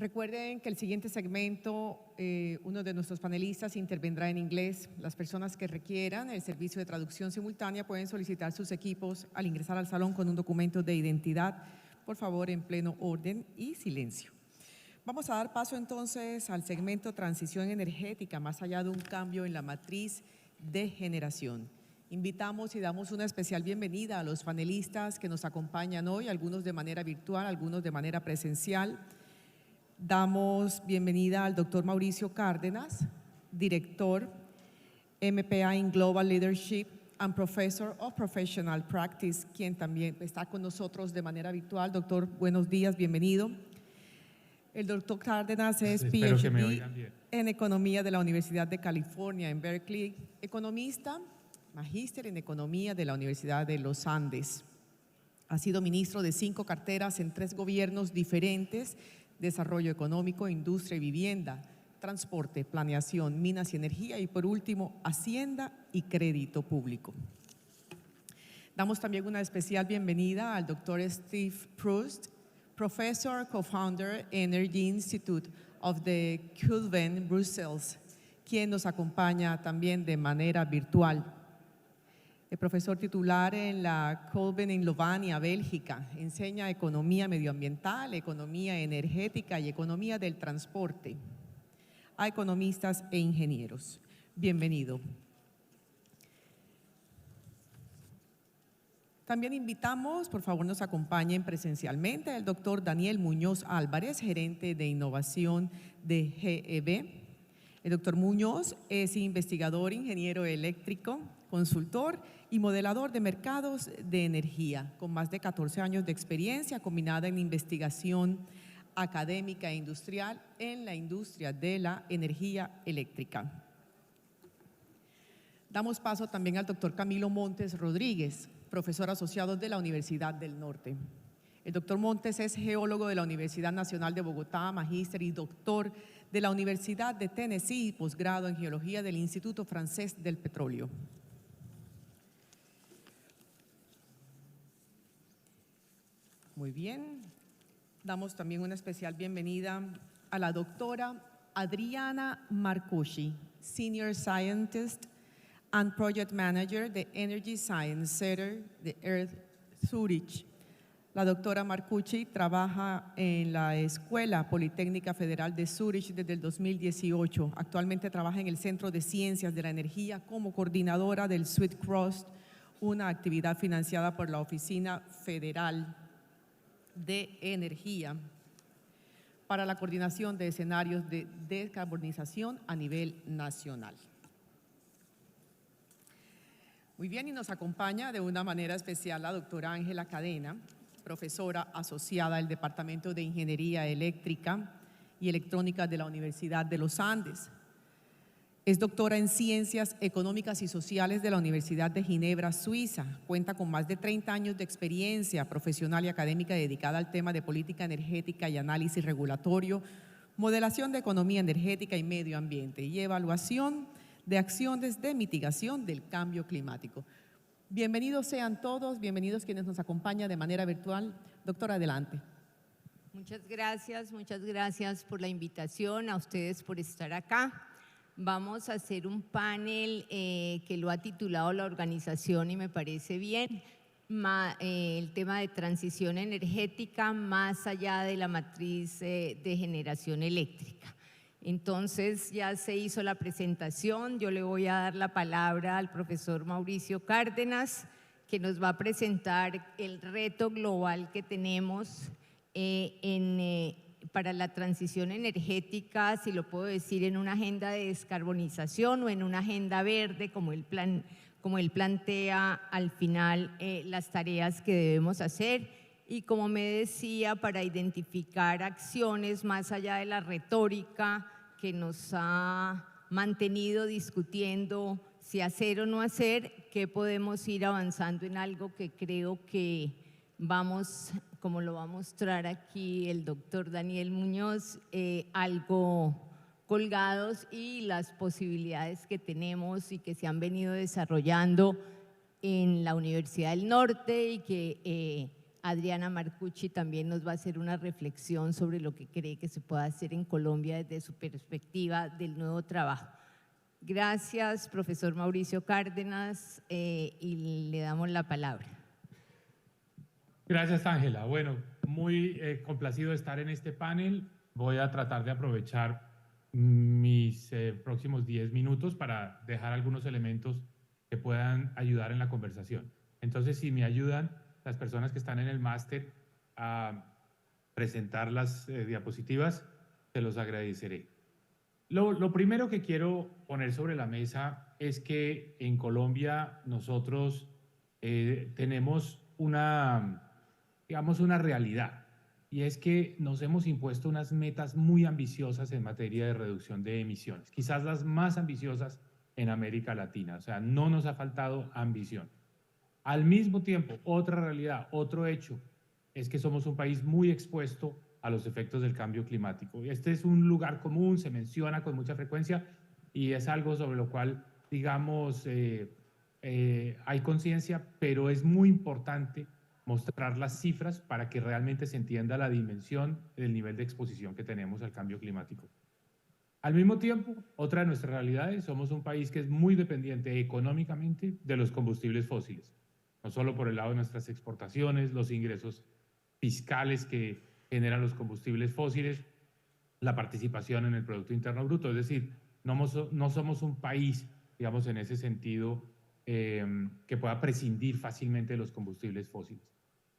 Recuerden que el siguiente segmento, uno de nuestros panelistas intervendrá en inglés. Las personas que requieran el servicio de traducción simultánea pueden solicitar sus equipos al ingresar al salón con un documento de identidad, por favor, en pleno orden y silencio. Vamos a dar paso entonces al segmento Transición Energética, más allá de un cambio en la matriz de generación. Invitamos y damos una especial bienvenida a los panelistas que nos acompañan hoy, algunos de manera virtual, algunos de manera presencial. Damos bienvenida al doctor Mauricio Cárdenas, director MPA in Global Leadership and Professor of Professional Practice, quien también está con nosotros de manera virtual. Doctor, buenos días, bienvenido. El doctor Cárdenas es PhD en Economía de la Universidad de California en Berkeley, economista, magíster en Economía de la Universidad de los Andes. Ha sido ministro de 5 carteras en 3 gobiernos diferentes: desarrollo económico, industria y vivienda, transporte, planeación, minas y energía y por último, Hacienda y crédito público. Damos también una especial bienvenida al doctor Steve Proust, Professor, Co-Founder, Energy Institute of the CULVEN, Brussels, quien nos acompaña también de manera virtual. El profesor titular en la CULVEN en Lovania, Bélgica, enseña economía medioambiental, economía energética y economía del transporte a economistas e ingenieros. Bienvenido. También invitamos, por favor nos acompañen presencialmente, al doctor Daniel Muñoz Álvarez, gerente de innovación de GEB. El doctor Muñoz es investigador, ingeniero eléctrico, consultor y modelador de mercados de energía, con más de 14 años de experiencia combinada en investigación académica e industrial en la industria de la energía eléctrica. Damos paso también al doctor Camilo Montes Rodríguez, profesor asociado de la Universidad del Norte. El doctor Montes es geólogo de la Universidad Nacional de Bogotá, magíster y doctor de la Universidad de Tennessee y posgrado en geología del Instituto Francés del Petróleo. Muy bien. Damos también una especial bienvenida a la doctora Adriana Marcucci, Senior Scientist and Project Manager de Energy Science Center de Earth Zurich. La doctora Marcucci trabaja en la Escuela Politécnica Federal de Zurich desde el 2018. Actualmente trabaja en el Centro de Ciencias de la Energía como coordinadora del Sweet Cross, una actividad financiada por la Oficina Federal de Energía para la coordinación de escenarios de descarbonización a nivel nacional. Muy bien, y nos acompaña de una manera especial la doctora Ángela Cadena, profesora asociada del Departamento de Ingeniería Eléctrica y Electrónica de la Universidad de los Andes. Es doctora en Ciencias Económicas y Sociales de la Universidad de Ginebra, Suiza. Cuenta con más de 30 años de experiencia profesional y académica dedicada al tema de política energética y análisis regulatorio, modelación de economía energética y medio ambiente y evaluación de acciones de mitigación del cambio climático. Bienvenidos sean todos, bienvenidos quienes nos acompañan de manera virtual. Doctora, adelante. Muchas gracias por la invitación, a ustedes por estar acá. Vamos a hacer un panel que lo ha titulado la organización y me parece bien, el tema de transición energética más allá de la matriz de generación eléctrica. Entonces ya se hizo la presentación, yo le voy a dar la palabra al profesor Mauricio Cárdenas, que nos va a presentar el reto global que tenemos para la transición energética, si lo puedo decir, en una agenda de descarbonización o en una agenda verde, como él plantea al final las tareas que debemos hacer. Y como me decía, para identificar acciones más allá de la retórica que nos ha mantenido discutiendo si hacer o no hacer, que podemos ir avanzando en algo que creo que vamos, como lo va a mostrar aquí el doctor Daniel Muñoz, algo colgados, y las posibilidades que tenemos y que se han venido desarrollando en la Universidad del Norte y que Adriana Marcucci también nos va a hacer una reflexión sobre lo que cree que se puede hacer en Colombia desde su perspectiva del nuevo trabajo. Gracias, profesor Mauricio Cárdenas, y le damos la palabra. Gracias, Ángela. Bueno, muy complacido de estar en este panel. Voy a tratar de aprovechar mis próximos 10 minutos para dejar algunos elementos que puedan ayudar en la conversación. Entonces, si me ayudan las personas que están en el máster a presentar las diapositivas, se los agradeceré. Lo primero que quiero poner sobre la mesa es que en Colombia nosotros tenemos digamos, una realidad, y es que nos hemos impuesto unas metas muy ambiciosas en materia de reducción de emisiones, quizás las más ambiciosas en América Latina, o sea, no nos ha faltado ambición. Al mismo tiempo, otra realidad, otro hecho, es que somos un país muy expuesto a los efectos del cambio climático. Este es un lugar común, se menciona con mucha frecuencia y es algo sobre lo cual, digamos, hay conciencia, pero es muy importante mostrar las cifras para que realmente se entienda la dimensión del nivel de exposición que tenemos al cambio climático. Al mismo tiempo, otra de nuestras realidades, somos un país que es muy dependiente económicamente de los combustibles fósiles, no solo por el lado de nuestras exportaciones, los ingresos fiscales que generan los combustibles fósiles, la participación en el Producto Interno Bruto, es decir, no somos un país, digamos, en ese sentido, que pueda prescindir fácilmente de los combustibles fósiles.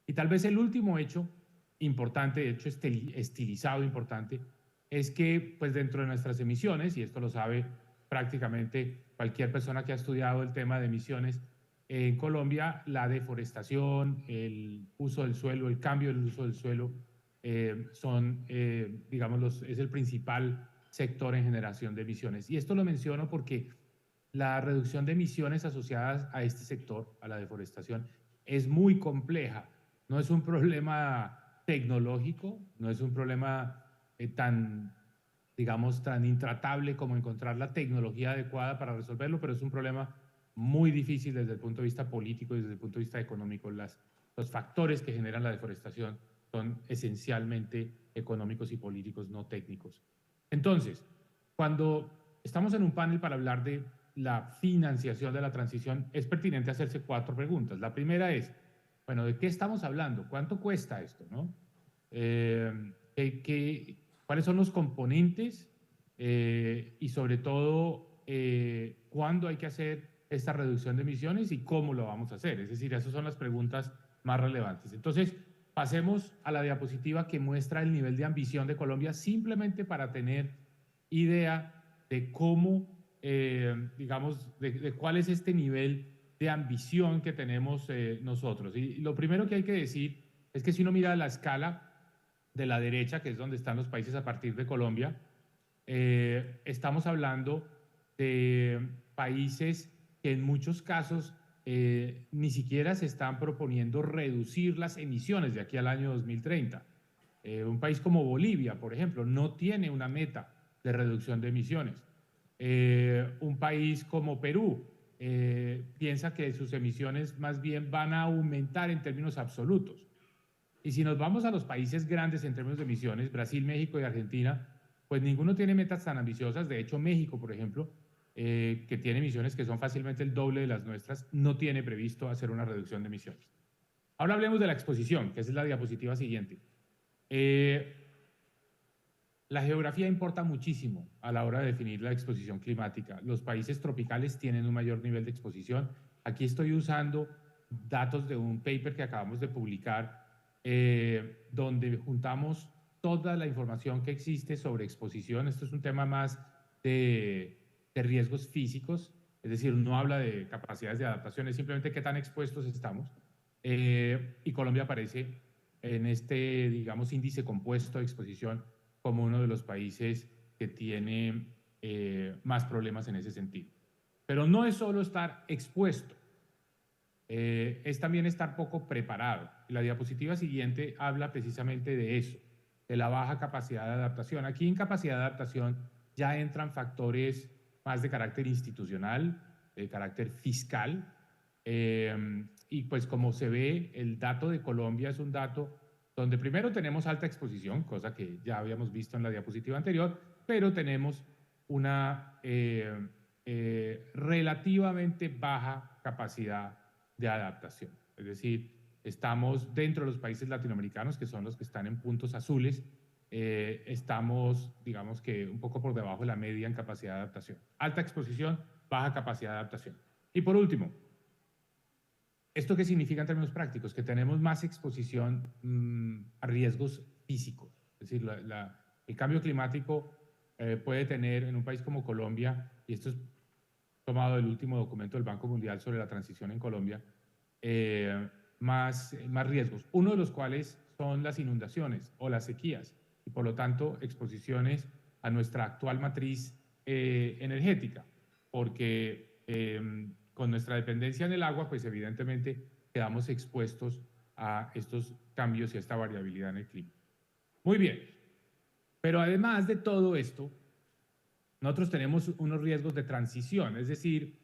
Y tal vez el último hecho importante, hecho estilizado importante, es que pues dentro de nuestras emisiones, y esto lo sabe prácticamente cualquier persona que ha estudiado el tema de emisiones, en Colombia la deforestación, el uso del suelo, el cambio del uso del suelo, digamos, es el principal sector en generación de emisiones. Y esto lo menciono porque la reducción de emisiones asociadas a este sector, a la deforestación, es muy compleja. No es un problema tecnológico, no es un problema tan, digamos, tan intratable como encontrar la tecnología adecuada para resolverlo, pero es un problema muy difícil desde el punto de vista político y desde el punto de vista económico. Los factores que generan la deforestación son esencialmente económicos y políticos, no técnicos. Entonces, cuando estamos en un panel para hablar de la financiación de la transición, es pertinente hacerse 4 preguntas. La primera es, bueno, ¿de qué estamos hablando? ¿Cuánto cuesta esto, no? ¿Cuáles son los componentes? Y sobre todo, ¿cuándo hay que hacer esta reducción de emisiones y cómo lo vamos a hacer? Es decir, esas son las preguntas más relevantes. Entonces, pasemos a la diapositiva que muestra el nivel de ambición de Colombia, simplemente para tener idea de cómo, digamos, de cuál es este nivel de ambición que tenemos nosotros. Y lo primero que hay que decir es que si uno mira la escala de la derecha, que es donde están los países a partir de Colombia, estamos hablando de países que en muchos casos ni siquiera se están proponiendo reducir las emisiones de aquí al año 2030. Un país como Bolivia, por ejemplo, no tiene una meta de reducción de emisiones. Un país como Perú piensa que sus emisiones más bien van a aumentar en términos absolutos. Y si nos vamos a los países grandes en términos de emisiones, Brasil, México y Argentina, pues ninguno tiene metas tan ambiciosas. De hecho, México, por ejemplo, que tiene emisiones que son fácilmente el doble de las nuestras, no tiene previsto hacer una reducción de emisiones. Ahora hablemos de la exposición, que es la diapositiva siguiente. La geografía importa muchísimo a la hora de definir la exposición climática. Los países tropicales tienen un mayor nivel de exposición. Aquí estoy usando datos de un paper que acabamos de publicar, donde juntamos toda la información que existe sobre exposición. Esto es un tema más de riesgos físicos, es decir, no habla de capacidades de adaptación, es simplemente qué tan expuestos estamos. Y Colombia aparece en este, digamos, índice compuesto de exposición como uno de los países que tiene más problemas en ese sentido. Pero no es solo estar expuesto, es también estar poco preparado. La diapositiva siguiente habla precisamente de eso, de la baja capacidad de adaptación. Aquí en capacidad de adaptación ya entran factores más de carácter institucional, de carácter fiscal, Y pues como se ve, el dato de Colombia es un dato donde primero tenemos alta exposición, cosa que ya habíamos visto en la diapositiva anterior, pero tenemos una relativamente baja capacidad de adaptación. Es decir, estamos dentro de los países latinoamericanos, que son los que están en puntos azules, estamos, digamos que un poco por debajo de la media en capacidad de adaptación. Alta exposición, baja capacidad de adaptación. Y por último, ¿esto qué significa en términos prácticos? Que tenemos más exposición a riesgos físicos. Es decir, el cambio climático puede tener en un país como Colombia, y esto es tomado del último documento del Banco Mundial sobre la transición en Colombia, más riesgos, uno de los cuales son las inundaciones o las sequías, y por lo tanto exposiciones a nuestra actual matriz energética, porque con nuestra dependencia en el agua, pues evidentemente quedamos expuestos a estos cambios y a esta variabilidad en el clima. Muy bien, pero además de todo esto, nosotros tenemos unos riesgos de transición, es decir,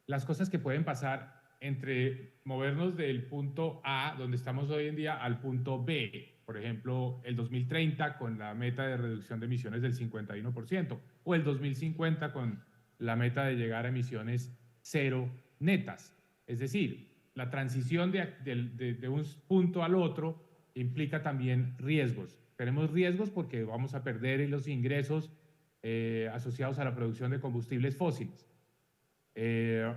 las cosas que pueden pasar entre movernos del punto A, donde estamos hoy en día, al punto B. Por ejemplo, el 2030 con la meta de reducción de emisiones del 51%, o el 2050 con la meta de llegar a emisiones cero netas. Es decir, la transición de un punto al otro implica también riesgos. Tenemos riesgos porque vamos a perder los ingresos asociados a la producción de combustibles fósiles.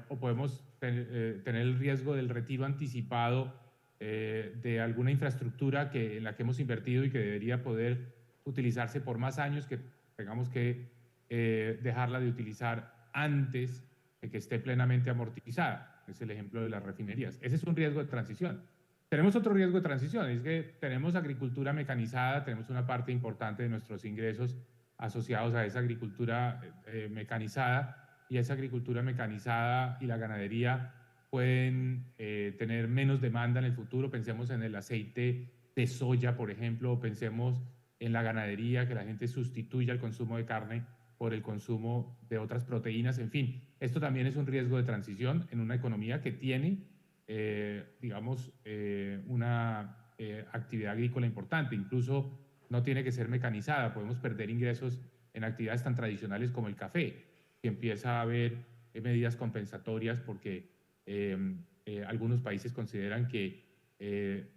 O podemos tener el riesgo del retiro anticipado de alguna infraestructura en la que hemos invertido y que debería poder utilizarse por más años, que tengamos que dejarla de utilizar antes de que esté plenamente amortizada. Es el ejemplo de las refinerías. Ese es un riesgo de transición. Tenemos otro riesgo de transición, es que tenemos agricultura mecanizada, tenemos una parte importante de nuestros ingresos asociados a esa agricultura mecanizada, y esa agricultura mecanizada y la ganadería pueden tener menos demanda en el futuro. Pensemos en el aceite de soya, por ejemplo, o pensemos en la ganadería, que la gente sustituya el consumo de carne por el consumo de otras proteínas. En fin, esto también es un riesgo de transición en una economía que tiene, digamos, una actividad agrícola importante. Incluso no tiene que ser mecanizada, podemos perder ingresos en actividades tan tradicionales como el café, que empieza a haber medidas compensatorias porque algunos países consideran que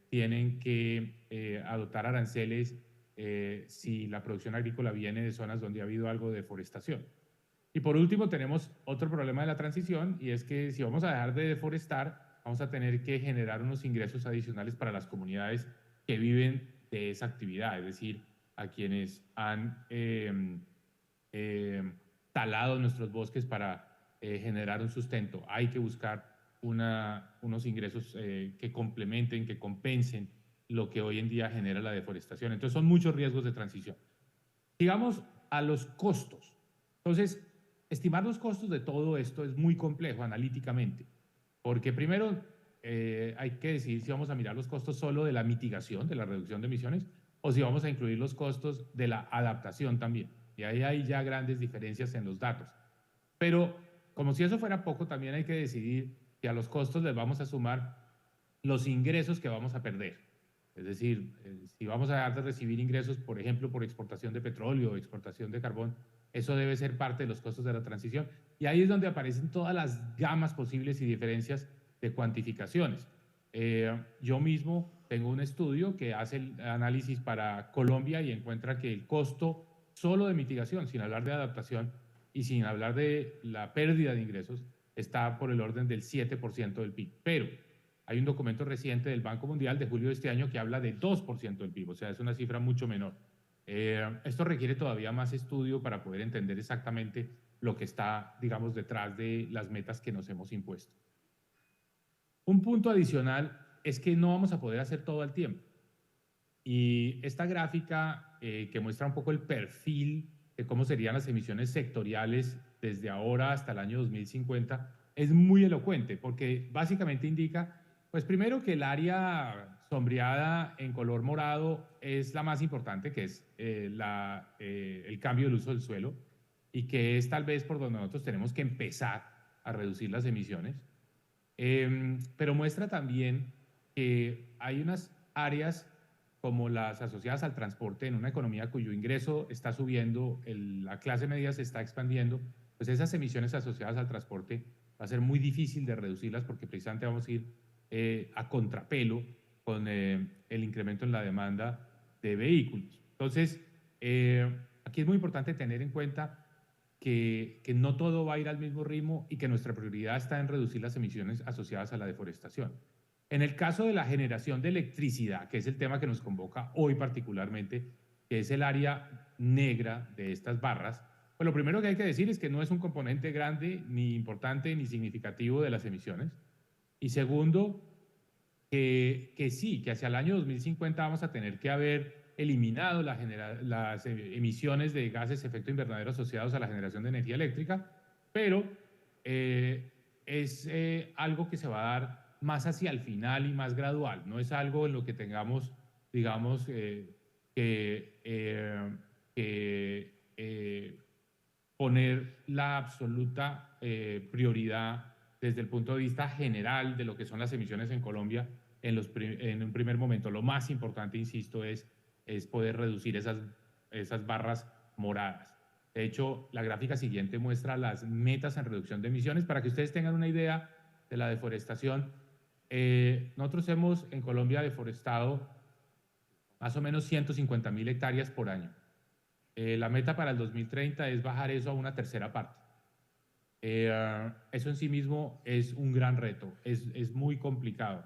tienen que adoptar aranceles si la producción agrícola viene de zonas donde ha habido algo de deforestación. Y por último tenemos otro problema de la transición, y es que si vamos a dejar de deforestar, vamos a tener que generar unos ingresos adicionales para las comunidades que viven de esa actividad, es decir, a quienes han talado nuestros bosques para generar un sustento. Hay que buscar unos ingresos que complementen, que compensen lo que hoy en día genera la deforestación. Entonces son muchos riesgos de transición. Sigamos a los costos. Entonces, estimar los costos de todo esto es muy complejo analíticamente, porque primero hay que decidir si vamos a mirar los costos solo de la mitigación, de la reducción de emisiones, o si vamos a incluir los costos de la adaptación también. Y ahí hay ya grandes diferencias en los datos. Pero como si eso fuera poco, también hay que decidir que a los costos les vamos a sumar los ingresos que vamos a perder. Es decir, si vamos a dejar de recibir ingresos, por ejemplo, por exportación de petróleo o exportación de carbón, eso debe ser parte de los costos de la transición. Y ahí es donde aparecen todas las gamas posibles y diferencias de cuantificaciones. Yo mismo tengo un estudio que hace el análisis para Colombia y encuentra que el costo solo de mitigación, sin hablar de adaptación y sin hablar de la pérdida de ingresos, está por el orden del 7% del PIB. Pero hay un documento reciente del Banco Mundial de julio de este año que habla de 2% del PIB, o sea, es una cifra mucho menor. Esto requiere todavía más estudio para poder entender exactamente lo que está, digamos, detrás de las metas que nos hemos impuesto. Un punto adicional es que no vamos a poder hacer todo al tiempo. Y esta gráfica que muestra un poco el perfil de cómo serían las emisiones sectoriales desde ahora hasta el año 2050 es muy elocuente, porque básicamente indica, pues primero, que el área sombreada en color morado es la más importante, que es el cambio del uso del suelo, y que es tal vez por donde nosotros tenemos que empezar a reducir las emisiones. Pero muestra también que hay unas áreas como las asociadas al transporte en una economía cuyo ingreso está subiendo, la clase media se está expandiendo, pues esas emisiones asociadas al transporte va a ser muy difícil de reducirlas porque precisamente vamos a ir a contrapelo con el incremento en la demanda de vehículos. Entonces, aquí es muy importante tener en cuenta que no todo va a ir al mismo ritmo y que nuestra prioridad está en reducir las emisiones asociadas a la deforestación. En el caso de la generación de electricidad, que es el tema que nos convoca hoy particularmente, que es el área negra de estas barras, pues lo primero que hay que decir es que no es un componente grande, ni importante, ni significativo de las emisiones. Y segundo, que sí, que hacia el año 2050 vamos a tener que haber eliminado las emisiones de gases de efecto invernadero asociados a la generación de energía eléctrica, pero es algo que se va a dar más hacia el final y más gradual, no es algo en lo que tengamos, digamos, poner la absoluta prioridad desde el punto de vista general de lo que son las emisiones en Colombia en un primer momento. Lo más importante, insisto, es poder reducir esas barras moradas. De hecho, la gráfica siguiente muestra las metas en reducción de emisiones para que ustedes tengan una idea de la deforestación. Nosotros hemos en Colombia deforestado más o menos 150.000 hectáreas por año. La meta para el 2030 es bajar eso a una tercera parte. Eso en sí mismo es un gran reto, es muy complicado.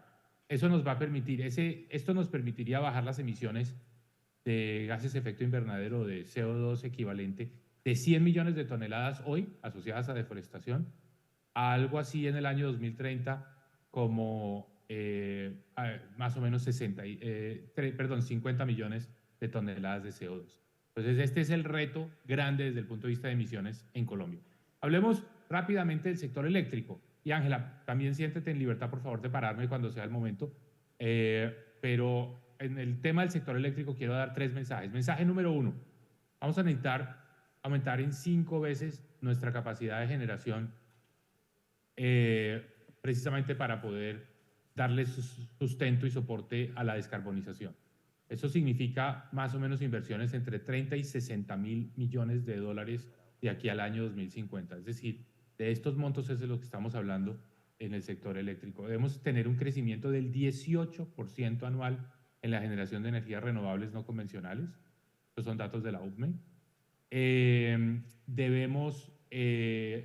Eso nos va a permitir, esto nos permitiría bajar las emisiones de gases de efecto invernadero de CO2 equivalente de 100 millones de toneladas hoy asociadas a deforestación a algo así en el año 2030 como más o menos 50 millones de toneladas de CO2. Entonces, este es el reto grande desde el punto de vista de emisiones en Colombia. Hablemos rápidamente del sector eléctrico. Y Ángela, también siéntete en libertad, por favor, de pararme cuando sea el momento. Pero en el tema del sector eléctrico quiero dar 3 mensajes. Mensaje número 1, vamos a necesitar aumentar en 5 veces nuestra capacidad de generación precisamente para poder darle sustento y soporte a la descarbonización. Eso significa más o menos inversiones entre 30 y 60.000 millones de dólares de aquí al año 2050. Es decir, de estos montos es de lo que estamos hablando en el sector eléctrico. Debemos tener un crecimiento del 18% anual en la generación de energías renovables no convencionales. Estos son datos de la UCME. Debemos,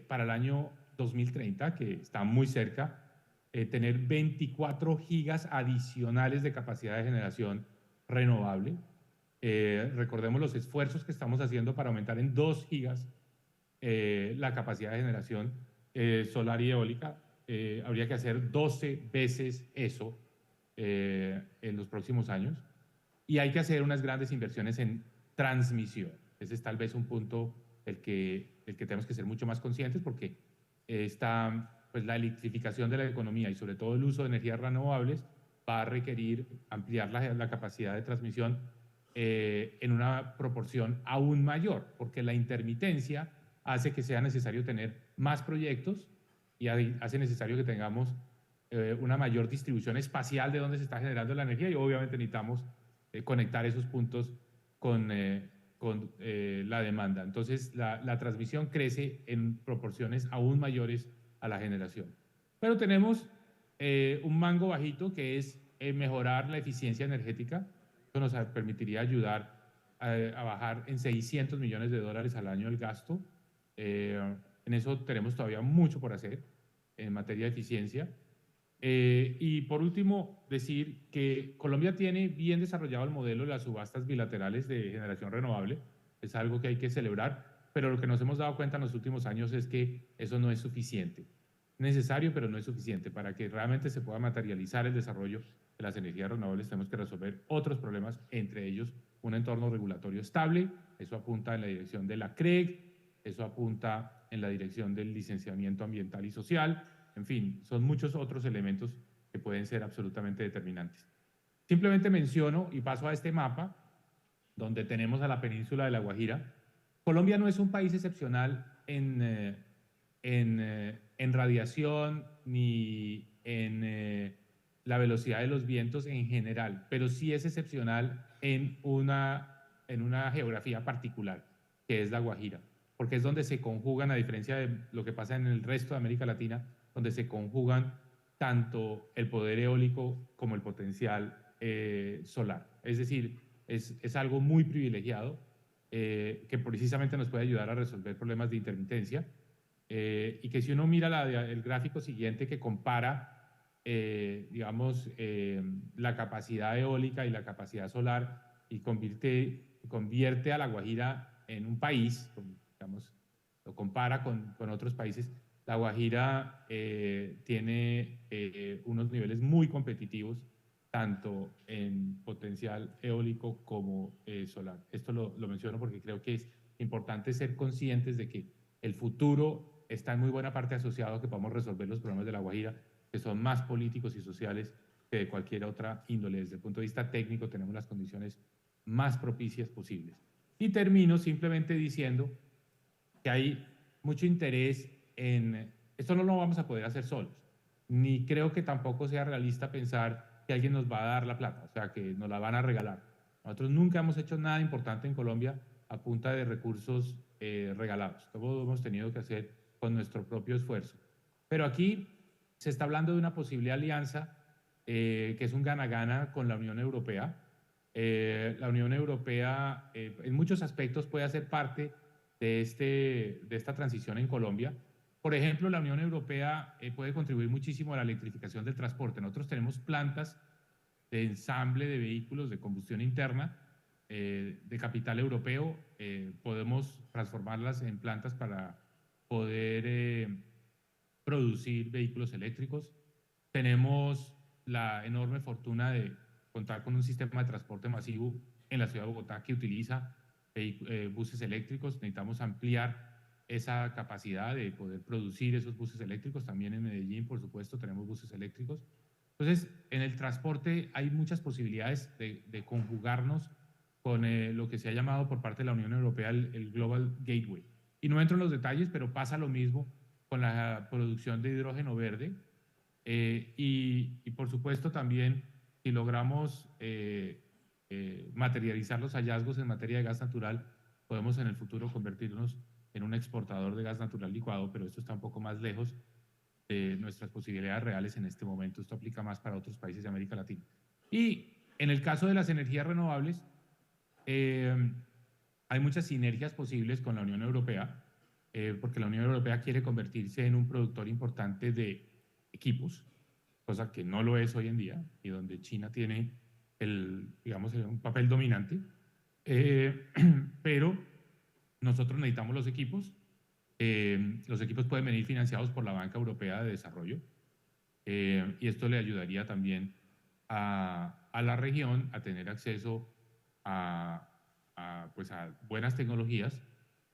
para el año 2030, que está muy cerca, tener 24 gigas adicionales de capacidad de generación renovable. Recordemos los esfuerzos que estamos haciendo para aumentar en 2 gigas la capacidad de generación solar y eólica. Habría que hacer 12 veces eso en los próximos años. Y hay que hacer unas grandes inversiones en transmisión. Ese es tal vez un punto del que tenemos que ser mucho más conscientes porque pues la electrificación de la economía y sobre todo el uso de energías renovables va a requerir ampliar la capacidad de transmisión en una proporción aún mayor, porque la intermitencia hace que sea necesario tener más proyectos y hace necesario que tengamos una mayor distribución espacial de dónde se está generando la energía y obviamente necesitamos conectar esos puntos con la demanda. Entonces, la transmisión crece en proporciones aún mayores a la generación. Pero tenemos un mango bajito que es mejorar la eficiencia energética. Eso nos permitiría ayudar a bajar en 600 millones de dólares al año el gasto. En eso tenemos todavía mucho por hacer en materia de eficiencia. Y por último, decir que Colombia tiene bien desarrollado el modelo de las subastas bilaterales de generación renovable. Es algo que hay que celebrar, pero lo que nos hemos dado cuenta en los últimos años es que eso no es suficiente. Necesario, pero no es suficiente. Para que realmente se pueda materializar el desarrollo de las energías renovables tenemos que resolver otros problemas, entre ellos un entorno regulatorio estable. Eso apunta en la dirección de la CREG, eso apunta en la dirección del licenciamiento ambiental y social. En fin, son muchos otros elementos que pueden ser absolutamente determinantes. Simplemente menciono y paso a este mapa, donde tenemos a la península de La Guajira. Colombia no es un país excepcional en radiación ni en la velocidad de los vientos en general, pero sí es excepcional en una geografía particular, que es la Guajira, porque es donde se conjugan, a diferencia de lo que pasa en el resto de América Latina, donde se conjugan tanto el poder eólico como el potencial solar. Es decir, es algo muy privilegiado que precisamente nos puede ayudar a resolver problemas de intermitencia y que si uno mira el gráfico siguiente que compara, digamos, la capacidad eólica y la capacidad solar y convierte a La Guajira en un país, digamos, lo compara con otros países, La Guajira tiene unos niveles muy competitivos, tanto en potencial eólico como solar. Esto lo menciono porque creo que es importante ser conscientes de que el futuro está en muy buena parte asociado a que podamos resolver los problemas de La Guajira, que son más políticos y sociales que de cualquier otra índole. Desde el punto de vista técnico tenemos las condiciones más propicias posibles. Y termino simplemente diciendo que hay mucho interés en... Esto no lo vamos a poder hacer solos, ni creo que tampoco sea realista pensar que alguien nos va a dar la plata, o sea, que nos la van a regalar. Nosotros nunca hemos hecho nada importante en Colombia a punta de recursos regalados. Todo lo hemos tenido que hacer con nuestro propio esfuerzo. Pero aquí se está hablando de una posible alianza que es un gana-gana con la Unión Europea. La Unión Europea en muchos aspectos puede hacer parte de esta transición en Colombia. Por ejemplo, la Unión Europea puede contribuir muchísimo a la electrificación del transporte. Nosotros tenemos plantas de ensamble de vehículos de combustión interna de capital europeo. Podemos transformarlas en plantas para poder producir vehículos eléctricos. Tenemos la enorme fortuna de contar con un sistema de transporte masivo en la ciudad de Bogotá que utiliza buses eléctricos. Necesitamos ampliar esa capacidad de poder producir esos buses eléctricos. También en Medellín, por supuesto, tenemos buses eléctricos. Entonces, en el transporte hay muchas posibilidades de conjugarnos con lo que se ha llamado por parte de la Unión Europea el Global Gateway. Y no entro en los detalles, pero pasa lo mismo con la producción de hidrógeno verde. Y por supuesto también, si logramos materializar los hallazgos en materia de gas natural, podemos en el futuro convertirnos en un exportador de gas natural licuado, pero esto está un poco más lejos de nuestras posibilidades reales en este momento. Esto aplica más para otros países de América Latina. Y en el caso de las energías renovables, hay muchas sinergias posibles con la Unión Europea, porque la Unión Europea quiere convertirse en un productor importante de equipos, cosa que no lo es hoy en día, y donde China tiene digamos, un papel dominante. Pero nosotros necesitamos los equipos. Los equipos pueden venir financiados por la Banca Europea de Desarrollo y esto le ayudaría también a la región a tener acceso pues a buenas tecnologías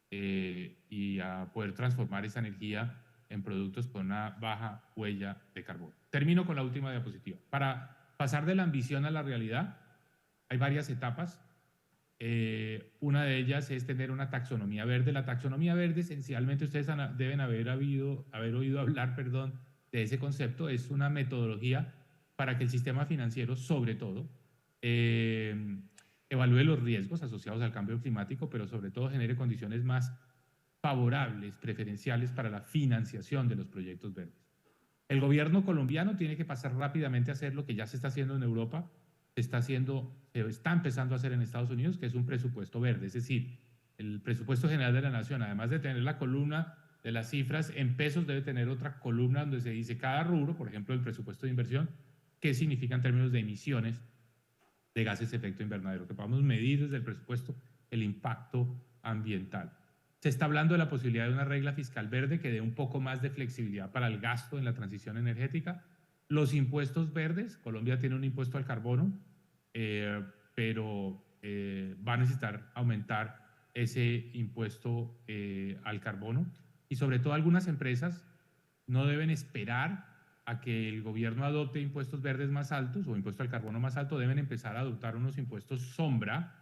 y a poder transformar esa energía en productos con una baja huella de carbono. Termino con la última diapositiva. Para pasar de la ambición a la realidad, hay varias etapas. Una de ellas es tener una taxonomía verde. La taxonomía verde, esencialmente, ustedes deben haber oído hablar, de ese concepto. Es una metodología para que el sistema financiero, sobre todo, evalúe los riesgos asociados al cambio climático, pero sobre todo genere condiciones más favorables, preferenciales para la financiación de los proyectos verdes. El gobierno colombiano tiene que pasar rápidamente a hacer lo que ya se está haciendo en Europa, se está empezando a hacer en Estados Unidos, que es un presupuesto verde. Es decir, el presupuesto general de la nación, además de tener la columna de las cifras en pesos, debe tener otra columna donde se dice cada rubro, por ejemplo, el presupuesto de inversión, qué significa en términos de emisiones de gases de efecto invernadero, que podamos medir desde el presupuesto el impacto ambiental. Se está hablando de la posibilidad de una regla fiscal verde que dé un poco más de flexibilidad para el gasto en la transición energética. Los impuestos verdes, Colombia tiene un impuesto al carbono, pero va a necesitar aumentar ese impuesto al carbono. Y sobre todo algunas empresas no deben esperar a que el gobierno adopte impuestos verdes más altos o impuesto al carbono más alto, deben empezar a adoptar unos impuestos sombra,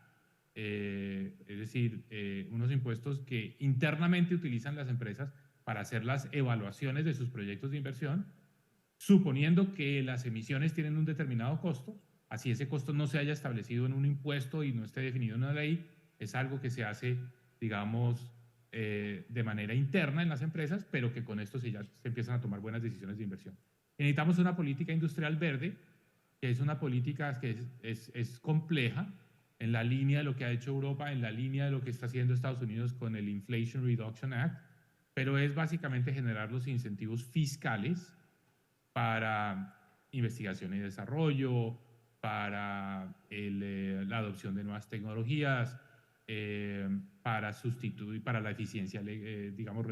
es decir, unos impuestos que internamente utilizan las empresas para hacer las evaluaciones de sus proyectos de inversión suponiendo que las emisiones tienen un determinado costo, así ese costo no se haya establecido en un impuesto y no esté definido en una ley, es algo que se hace, digamos, de manera interna en las empresas, pero que con esto ya se empiezan a tomar buenas decisiones de inversión. Necesitamos una política industrial verde, que es una política que es compleja, en la línea de lo que ha hecho Europa, en la línea de lo que está haciendo Estados Unidos con el Inflation Reduction Act, pero es básicamente generar los incentivos fiscales para investigación y desarrollo, para la adopción de nuevas tecnologías, para sustituir, para la eficiencia, digamos,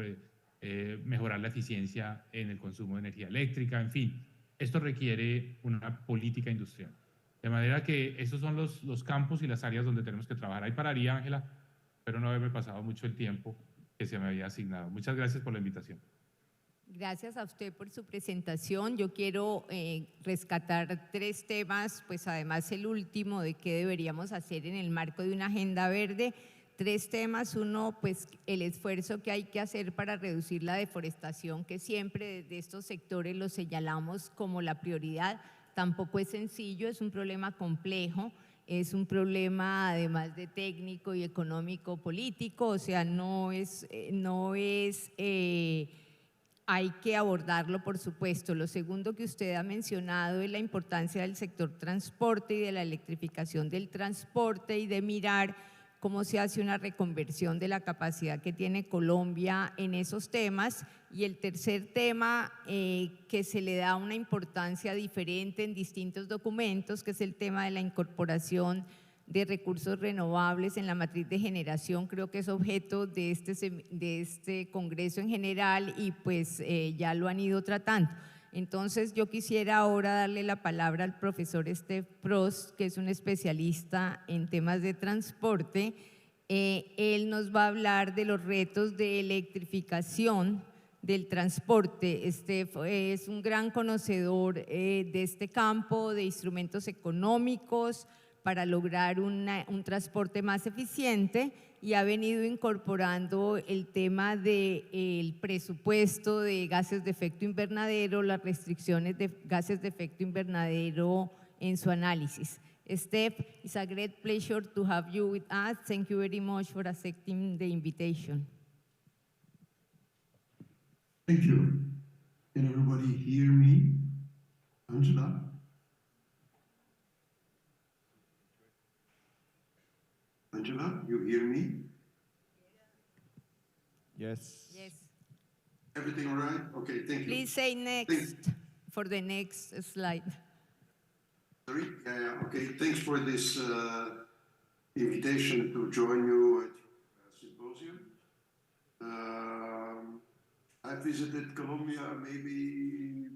mejorar la eficiencia en el consumo de energía eléctrica, en fin. Esto requiere una política industrial. De manera que esos son los campos y las áreas donde tenemos que trabajar. Ahí pararía, Ángela, pero no haberme pasado mucho el tiempo que se me había asignado. Muchas gracias por la invitación. Gracias a usted por su presentación. Yo quiero rescatar 3 temas, pues además el último de qué deberíamos hacer en el marco de una agenda verde. 3 temas. Uno, pues el esfuerzo que hay que hacer para reducir la deforestación, que siempre desde estos sectores lo señalamos como la prioridad. Tampoco es sencillo, es un problema complejo. Es un problema además de técnico y económico político, o sea, hay que abordarlo, por supuesto. Lo segundo que usted ha mencionado es la importancia del sector transporte y de la electrificación del transporte y de mirar cómo se hace una reconversión de la capacidad que tiene Colombia en esos temas. Y el tercer tema que se le da una importancia diferente en distintos documentos, que es el tema de la incorporación de recursos renovables en la matriz de generación, creo que es objeto de este congreso en general y pues ya lo han ido tratando. Entonces yo quisiera ahora darle la palabra al profesor Steph Prost, que es un especialista en temas de transporte. Él nos va a hablar de los retos de electrificación del transporte. Steph es un gran conocedor de este campo, de instrumentos económicos para lograr un transporte más eficiente, y ha venido incorporando el tema del presupuesto de gases de efecto invernadero, las restricciones de gases de efecto invernadero en su análisis. Steph, it's a great pleasure to have you with us. Thank you very much for accepting the invitation. Thank you. Can everybody hear me? Angela? Angela, you hear me? Yes. Yes. Everything all right? Okay, thank you. Please say next for the next slide. Sorry? Yeah, okay. Thanks for this invitation to join you at your symposium. I visited Colombia maybe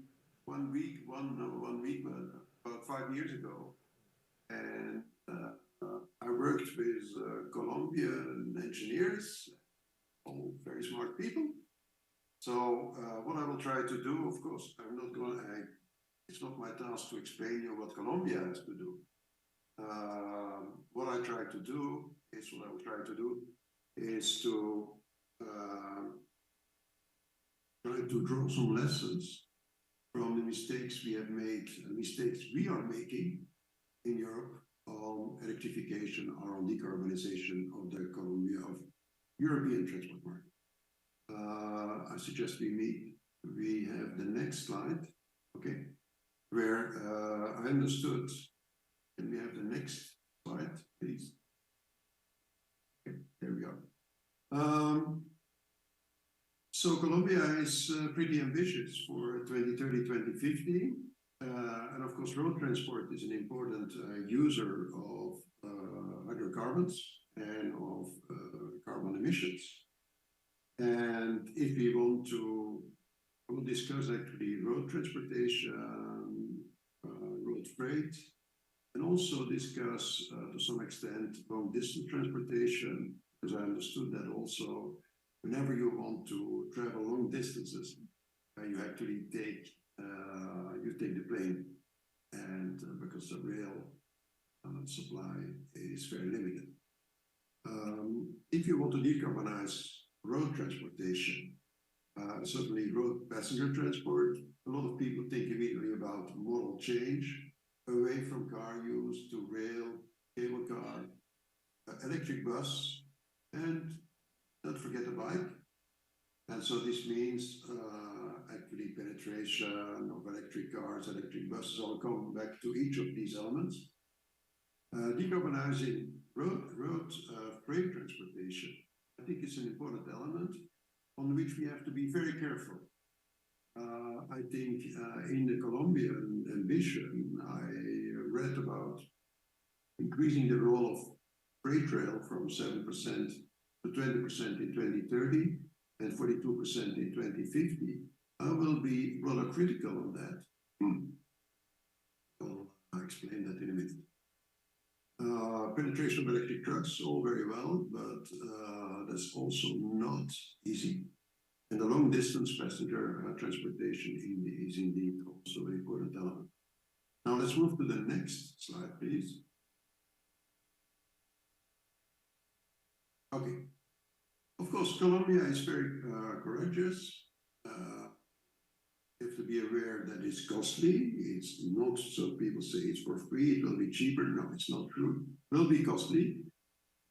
one week, about 5 years ago. And I worked with Colombian engineers, all very smart people. So what I will try to do, of course, it's not my task to explain you what Colombia has to do. What I will try to do is to try to draw some lessons from the mistakes we have made, the mistakes we are making in Europe on electrification or on decarbonization of the European transport market. I suggest we have the next slide, okay, where I understood. Can we have the next slide, please? Okay, there we are. So Colombia is pretty ambitious for 2030, 2050. And of course, road transport is an important user of hydrocarbons and of carbon emissions. And if we want to, we'll discuss actually road transportation, road freight, and also discuss to some extent long distance transportation, because I understood that also whenever you want to travel long distances, you actually take the plane, and because the rail supply is very limited. If you want to decarbonize road transportation, certainly road passenger transport a lot of people think immediately about model change, away from car use to rail, cable car, electric bus, and don't forget the bike. And so this means actually penetration of electric cars, electric buses. I'll come back to each of these elements. Decarbonizing road freight transportation. I think it's an important element on which we have to be very careful. I think in the Colombian ambition, I read about increasing the role of freight rail from 7% to 20% in 2030 and 42% in 2050. I will be rather critical on that. I'll explain that in a minute. Penetration of electric trucks, all very well, but that's also not easy. And the long distance passenger transportation is indeed also an important element. Now let's move to the next slide, please. Okay. Of course, Colombia is very courageous. You have to be aware that it's costly. It's not so people say it's for free, it will be cheaper. No, it's not true. It will be costly.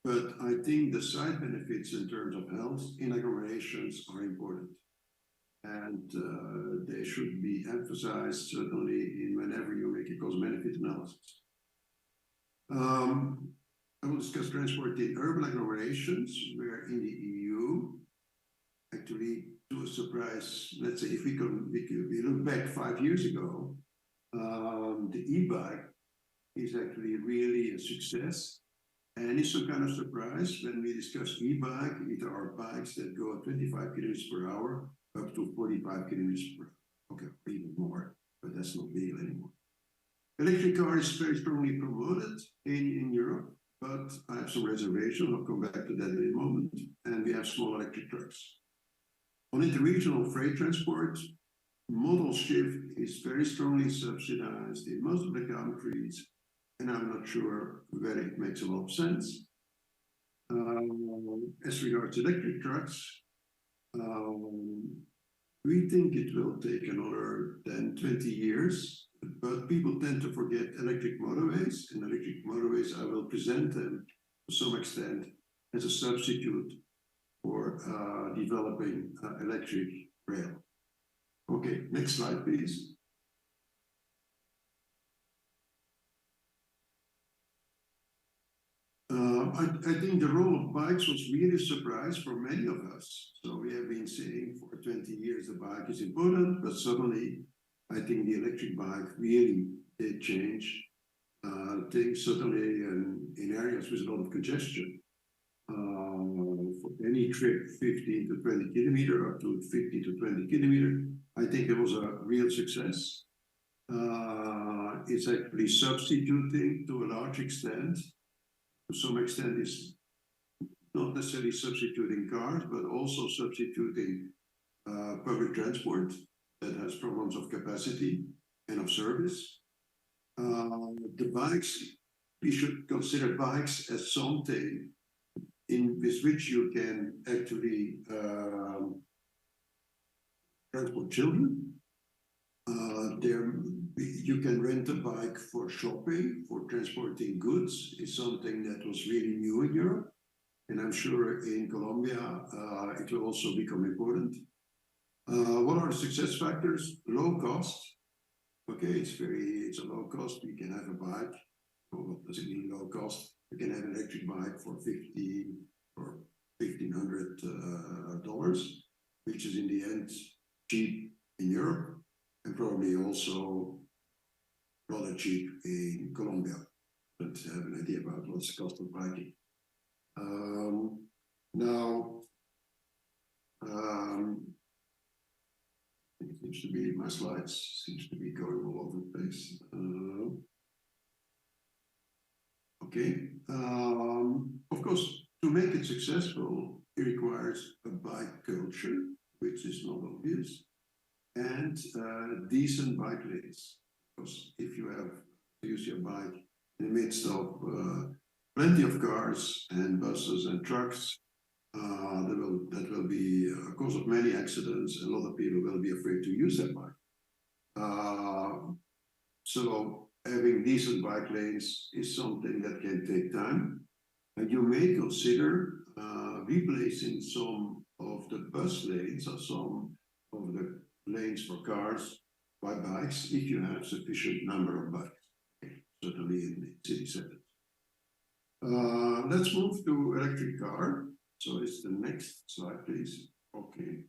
But I think the side benefits in terms of health in agglomerations are important. And they should be emphasized certainly in whenever you make a cost-benefit analysis. I will discuss transport in urban agglomerations, where in the EU, actually, to a surprise, let's say if we look back 5 years ago, the e-bike is actually really a success. And it's some kind of surprise when we discuss e-bike. It are bikes that go at 25 kilometers per hour up to 45 kilometers per hour. Okay, even more, but that's not legal anymore. Electric car is very strongly promoted in Europe, but I have some reservations. I'll come back to that in a moment. And we have small electric trucks. On interregional freight transport, modal shift is very strongly subsidized in most of the countries, and I'm not sure whether it makes a lot of sense. As regards electric trucks, we think it will take another 10, 20 years, but people tend to forget electric motorways, and electric motorways, I will present them to some extent as a substitute for developing electric rail. Okay, next slide, please. I think the role of bikes was really a surprise for many of us. So we have been saying for 20 years the bike is important, but suddenly I think the electric bike really did change things, certainly in areas with a lot of congestion. For any trip 15 to 20 kilometer up to 50 to 20 kilometer, I think it was a real success. It's actually substituting to a large extent. To some extent, it's not necessarily substituting cars, but also substituting public transport that has problems of capacity and of service. The bikes, we should consider bikes as something with which you can actually transport children. You can rent a bike for shopping, for transporting goods. Is something that was really new in Europe. And I'm sure in Colombia, it will also become important. What are the success factors? Low cost. Okay, it's a low cost. You can have a bike. What does it mean, low cost? You can have an electric bike for $1,500, which is in the end cheap in Europe and probably also rather cheap in Colombia. But have an idea about what's the cost of biking. It seems to be, my slides seems to be going all over the place. Okay. Of course, to make it successful, it requires a bike culture, which is not obvious, and decent bike lanes. Because if you have to use your bike in the midst of plenty of cars and buses and trucks, that will be a cause of many accidents. A lot of people will be afraid to use that bike. So having decent bike lanes is something that can take time. And you may consider replacing some of the bus lanes or some of the lanes for cars by bikes if you have sufficient number of bikes, certainly in city centers. Let's move to electric car. So it's the next slide, please. Okay.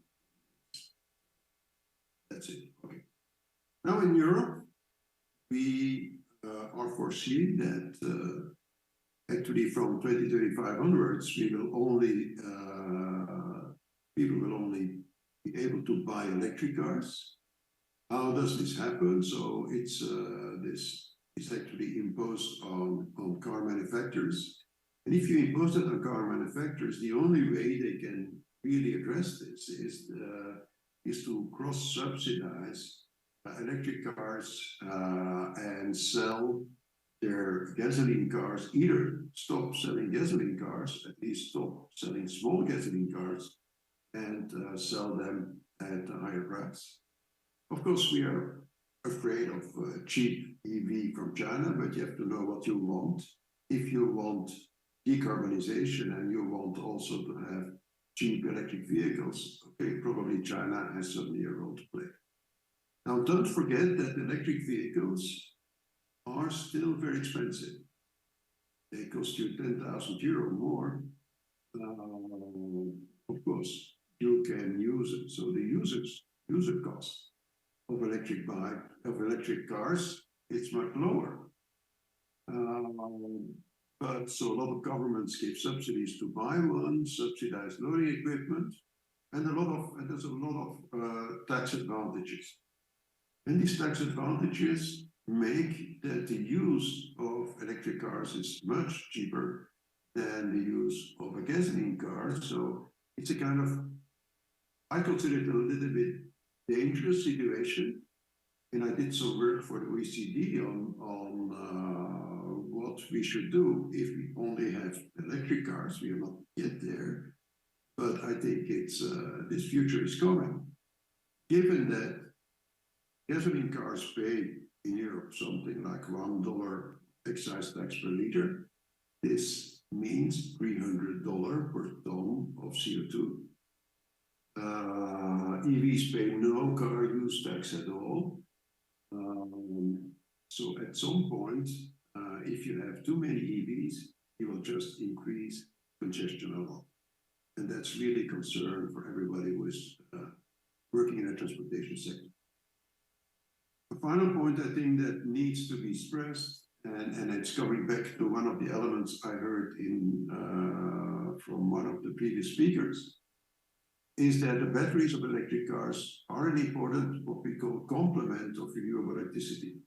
That's it. Okay. Now in Europe, we are foreseeing that actually from 2035 onwards, people will only be able to buy electric cars. How does this happen? So it's this is actually imposed on car manufacturers. And if you impose it on car manufacturers, the only way they can really address this is to cross-subsidize electric cars and sell their gasoline cars, either stop selling gasoline cars, at least stop selling small gasoline cars, and sell them at a higher price. Of course, we are afraid of cheap EV from China, but you have to know what you want. If you want decarbonization and you want also to have cheap electric vehicles, okay, probably China has certainly a role to play. Now, don't forget that electric vehicles are still very expensive. They cost you 10,000 euro more. Of course, you can use it. So the user cost of electric cars, it's much lower. But so a lot of governments give subsidies to buy one, subsidize loading equipment, and there's a lot of tax advantages. And these tax advantages make that the use of electric cars is much cheaper than the use of a gasoline car. So it's a kind of, I consider it a little bit dangerous situation. And I did some work for the OECD on what we should do if we only have electric cars. We are not yet there, but I think it's this future is coming. Given that gasoline cars pay in Europe something like $1 excise tax per liter, this means $300 per ton of CO2. EVs pay no car use tax at all. So at some point, if you have too many EVs, you will just increase congestion a lot. And that's really a concern for everybody who is working in the transportation sector. A final point I think that needs to be stressed, and it's coming back to one of the elements I heard from one of the previous speakers, is that the batteries of electric cars are an important, what we call, complement of renewable electricity.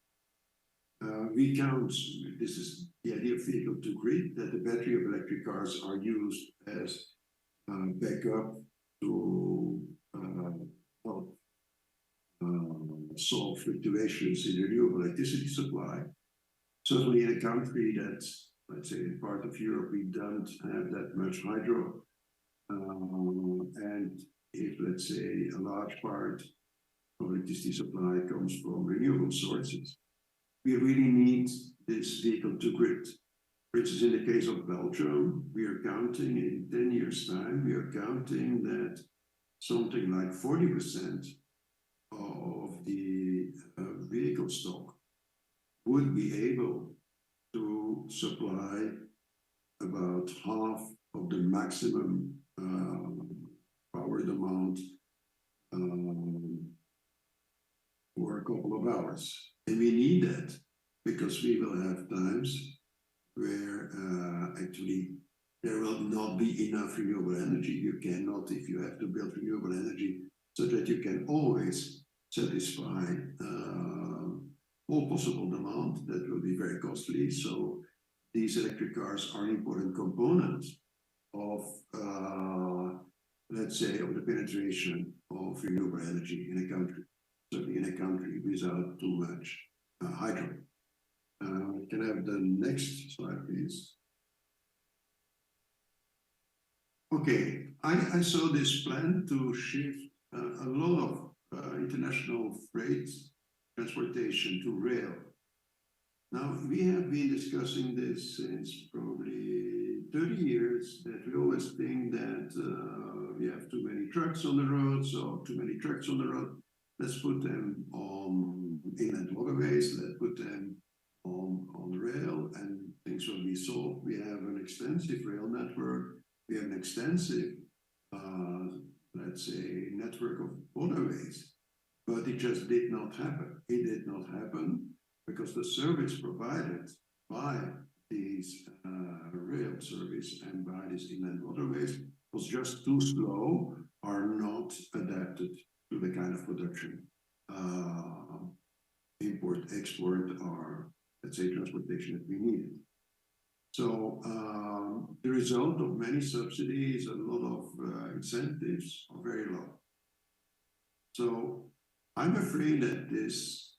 We count, this is the idea of vehicle to grid, that the battery of electric cars are used as backup to help solve fluctuations in the renewable electricity supply. Certainly in a country that's, let's say, in part of Europe, we don't have that much hydro. And if, let's say, a large part of electricity supply comes from renewable sources, we really need this vehicle to grid. For instance, in the case of Belgium, we are counting in 10 years' time, we are counting that something like 40% of the vehicle stock would be able to supply about half of the maximum power demand for a couple of hours. And we need that because we will have times where actually there will not be enough renewable energy. You cannot, if you have to build renewable energy so that you can always satisfy all possible demand, that will be very costly. So these electric cars are an important component of, let's say, of the penetration of renewable energy in a country, certainly in a country without too much hydro. Can I have the next slide, please? Okay, I saw this plan to shift a lot of international freight transportation to rail. Now, we have been discussing this since probably 30 years, that we always think that we have too many trucks on the road, so too many trucks on the road. Let's put them on inland waterways, let's put them on rail, and things will be solved. We have an extensive rail network, we have an extensive, let's say, network of waterways, but it just did not happen. It did not happen because the service provided by these rail service and by these inland waterways was just too slow or not adapted to the kind of production, import, export, or let's say transportation that we needed. So the result of many subsidies, a lot of incentives are very low. So I'm afraid that this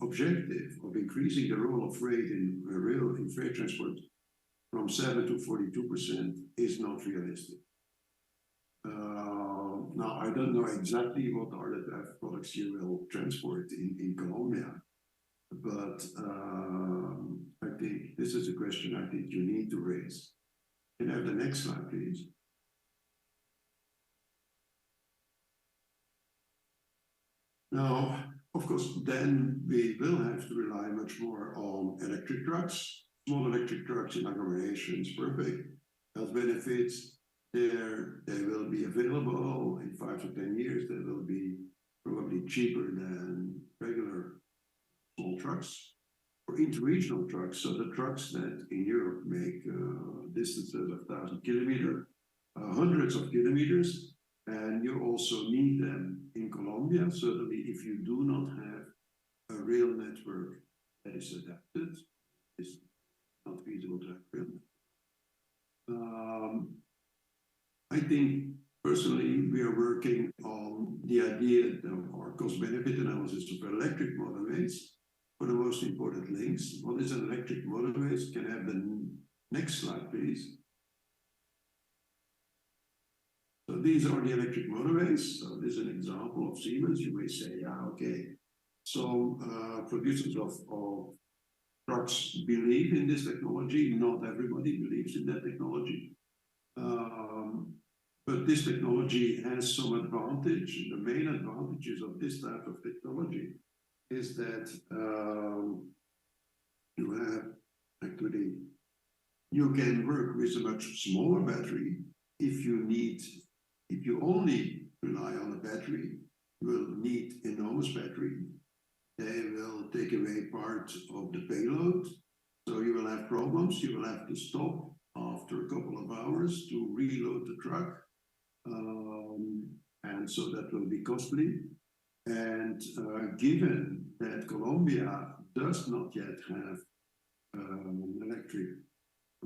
objective of increasing the role of freight in rail in freight transport from 7 to 42% is not realistic. Now, I don't know exactly what are the type of products you will transport in Colombia, but I think this is a question I think you need to raise. Can I have the next slide, please? Now, of course, then we will have to rely much more on electric trucks. Small electric trucks in agglomerations, perfect. Health benefits, they will be available in 5 to 10 years. They will be probably cheaper than regular small trucks or interregional trucks. So the trucks that in Europe make distances of 1,000 kilometers, hundreds of kilometers, and you also need them in Colombia. Certainly, if you do not have a rail network that is adapted, it's not feasible to have rail network. I think personally, we are working on the idea of our cost-benefit analysis of electric motorways for the most important links. What is an electric motorways? Can I have the next slide, please? So these are the electric motorways. So this is an example of Siemens. You may say, yeah, okay. So producers of trucks believe in this technology. Not everybody believes in that technology. But this technology has some advantage. The main advantages of this type of technology is that you have actually, you can work with a much smaller battery. If you only rely on a battery, you will need enormous battery. They will take away part of the payload. So you will have problems. You will have to stop after a couple of hours to reload the truck. And so that will be costly. And given that Colombia does not yet have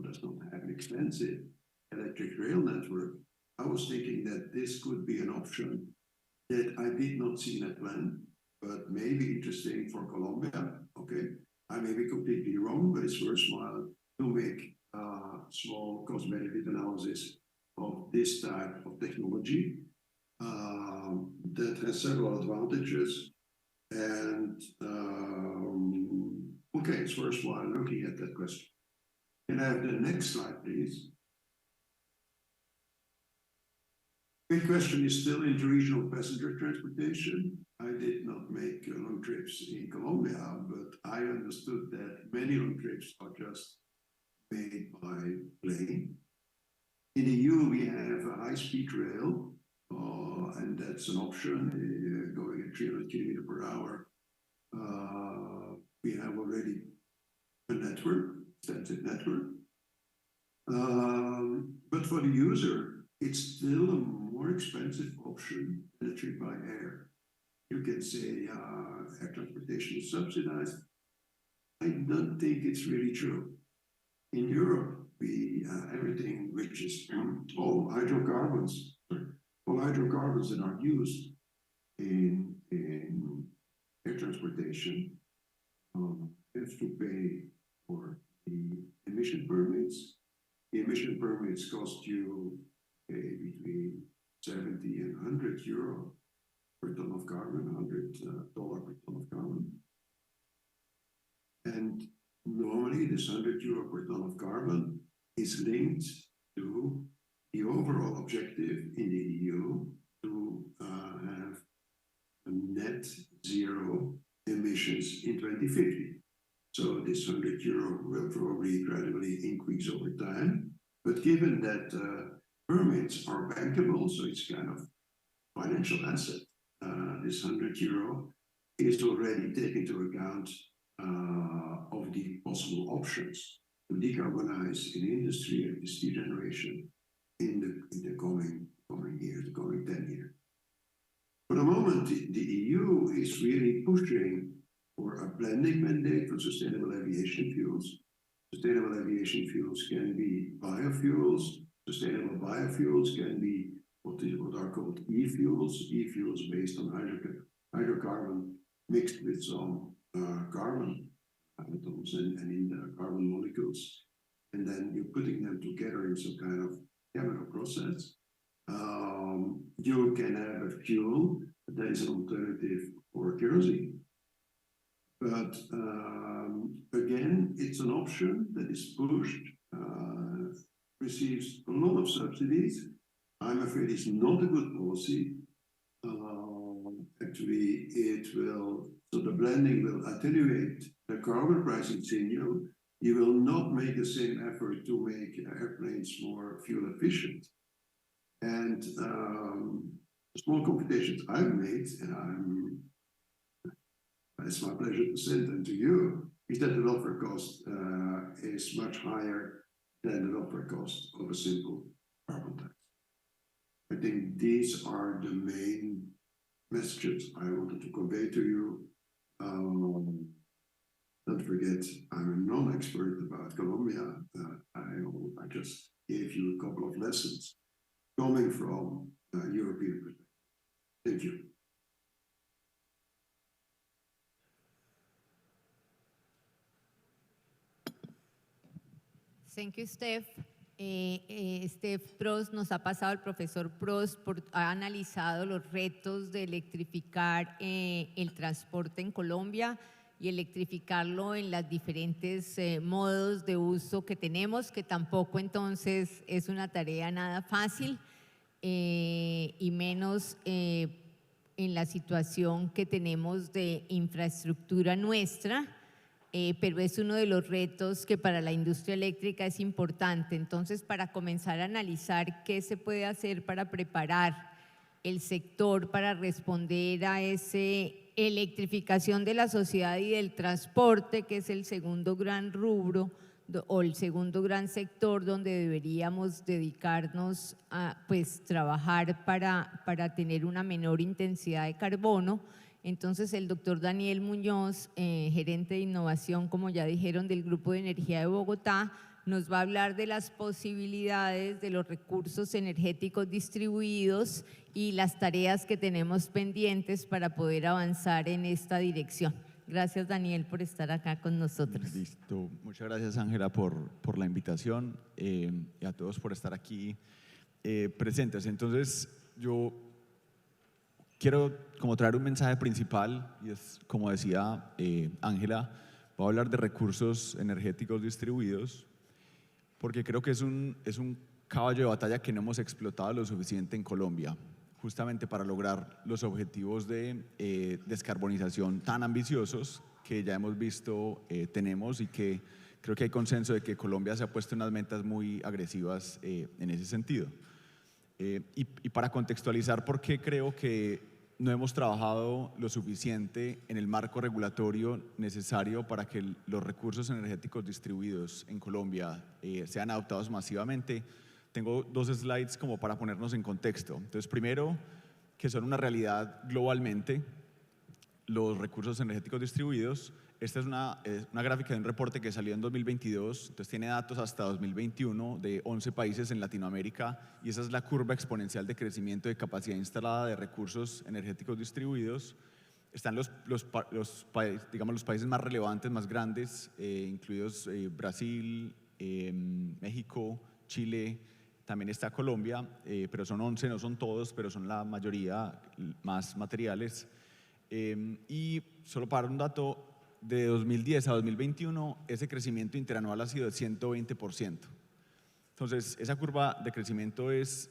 does not have an extensive electric rail network, I was thinking that this could be an option that I did not see in that plan, but maybe interesting for Colombia. Okay, I may be completely wrong, but it's worthwhile to make a small cost-benefit analysis of this type of technology that has several advantages. And okay, it's worthwhile looking at that question. Can I have the next slide, please? Big question is still interregional passenger transportation. I did not make long trips in Colombia, but I understood that many long trips are just made by plane. In the EU, we have a high-speed rail, and that's an option, going at 300 kilometers per hour. We have already a network, extensive network. But for the user, it's still a more expensive option than a trip by air. You can say air transportation is subsidized. I don't think it's really true. In Europe, everything which is all hydrocarbons that are used in air transportation have to pay for the emission permits. The emission permits cost you between 70 and 100 euro per ton of carbon, $100 per ton of carbon. And normally this €100 per ton of carbon is linked to the overall objective in the EU to have a net zero emissions in 2050. So this €100 will probably gradually increase over time. But given that permits are bankable, so it's kind of financial asset, this €100 is already taken into account of the possible options to decarbonize in industry and steel generation in the coming years, the coming 10 years. For the moment, the EU is really pushing for a blending mandate for sustainable aviation fuels. Sustainable aviation fuels can be biofuels. Sustainable biofuels can be what are called e-fuels. E-fuels based on hydrocarbon mixed with some carbon atoms and in the carbon molecules. And then you're putting them together in some kind of chemical process. You can have a fuel that is an alternative for kerosene. But again, it's an option that is pushed, receives a lot of subsidies. I'm afraid it's not a good policy. Actually, so the blending will attenuate the carbon pricing signal. You will not make the same effort to make airplanes more fuel efficient. And the small computations I've made, and it's my pleasure to send them to you, is that the welfare cost is much higher than the welfare cost of a simple carbon tax. I think these are the main messages I wanted to convey to you. Don't forget, I'm a non-expert about Colombia. I just gave you a couple of lessons coming from European perspective. Thank you. Thank you, Steph. Steph Prost, nos ha pasado el profesor Prost, ha analizado los retos de electrificar el transporte en Colombia y electrificarlo en los diferentes modos de uso que tenemos, que tampoco entonces es una tarea nada fácil y menos en la situación que tenemos de infraestructura nuestra. Pero es uno de los retos que para la industria eléctrica es importante. Entonces, para comenzar a analizar qué se puede hacer para preparar el sector para responder a esa electrificación de la sociedad y del transporte, que es el segundo gran rubro o el segundo gran sector donde deberíamos dedicarnos a trabajar para tener una menor intensidad de carbono. Entonces, el doctor Daniel Muñoz, gerente de innovación, como ya dijeron, del Grupo de Energía de Bogotá, nos va a hablar de las posibilidades de los recursos energéticos distribuidos y las tareas que tenemos pendientes para poder avanzar en esta dirección. Gracias, Daniel, por estar acá con nosotros. Listo. Muchas gracias, Ángela, por la invitación y a todos por estar aquí presentes. Entonces, yo quiero como traer un mensaje principal y es, como decía Ángela, voy a hablar de recursos energéticos distribuidos porque creo que es un caballo de batalla que no hemos explotado lo suficiente en Colombia, justamente para lograr los objetivos de descarbonización tan ambiciosos que ya hemos visto tenemos y que creo que hay consenso de que Colombia se ha puesto unas metas muy agresivas en ese sentido. Y para contextualizar por qué creo que no hemos trabajado lo suficiente en el marco regulatorio necesario para que los recursos energéticos distribuidos en Colombia sean adoptados masivamente. Tengo dos slides como para ponernos en contexto. Entonces, primero, que son una realidad globalmente los recursos energéticos distribuidos. Esta es una gráfica de un reporte que salió en 2022, entonces tiene datos hasta 2021 de 11 países en Latinoamérica y esa es la curva exponencial de crecimiento de capacidad instalada de recursos energéticos distribuidos. Están los países más relevantes, más grandes, incluidos Brasil, México, Chile, también está Colombia, pero son 11, no son todos, pero son la mayoría más materiales. Y solo para un dato, de 2010 a 2021, ese crecimiento interanual ha sido de 120%. Entonces, esa curva de crecimiento es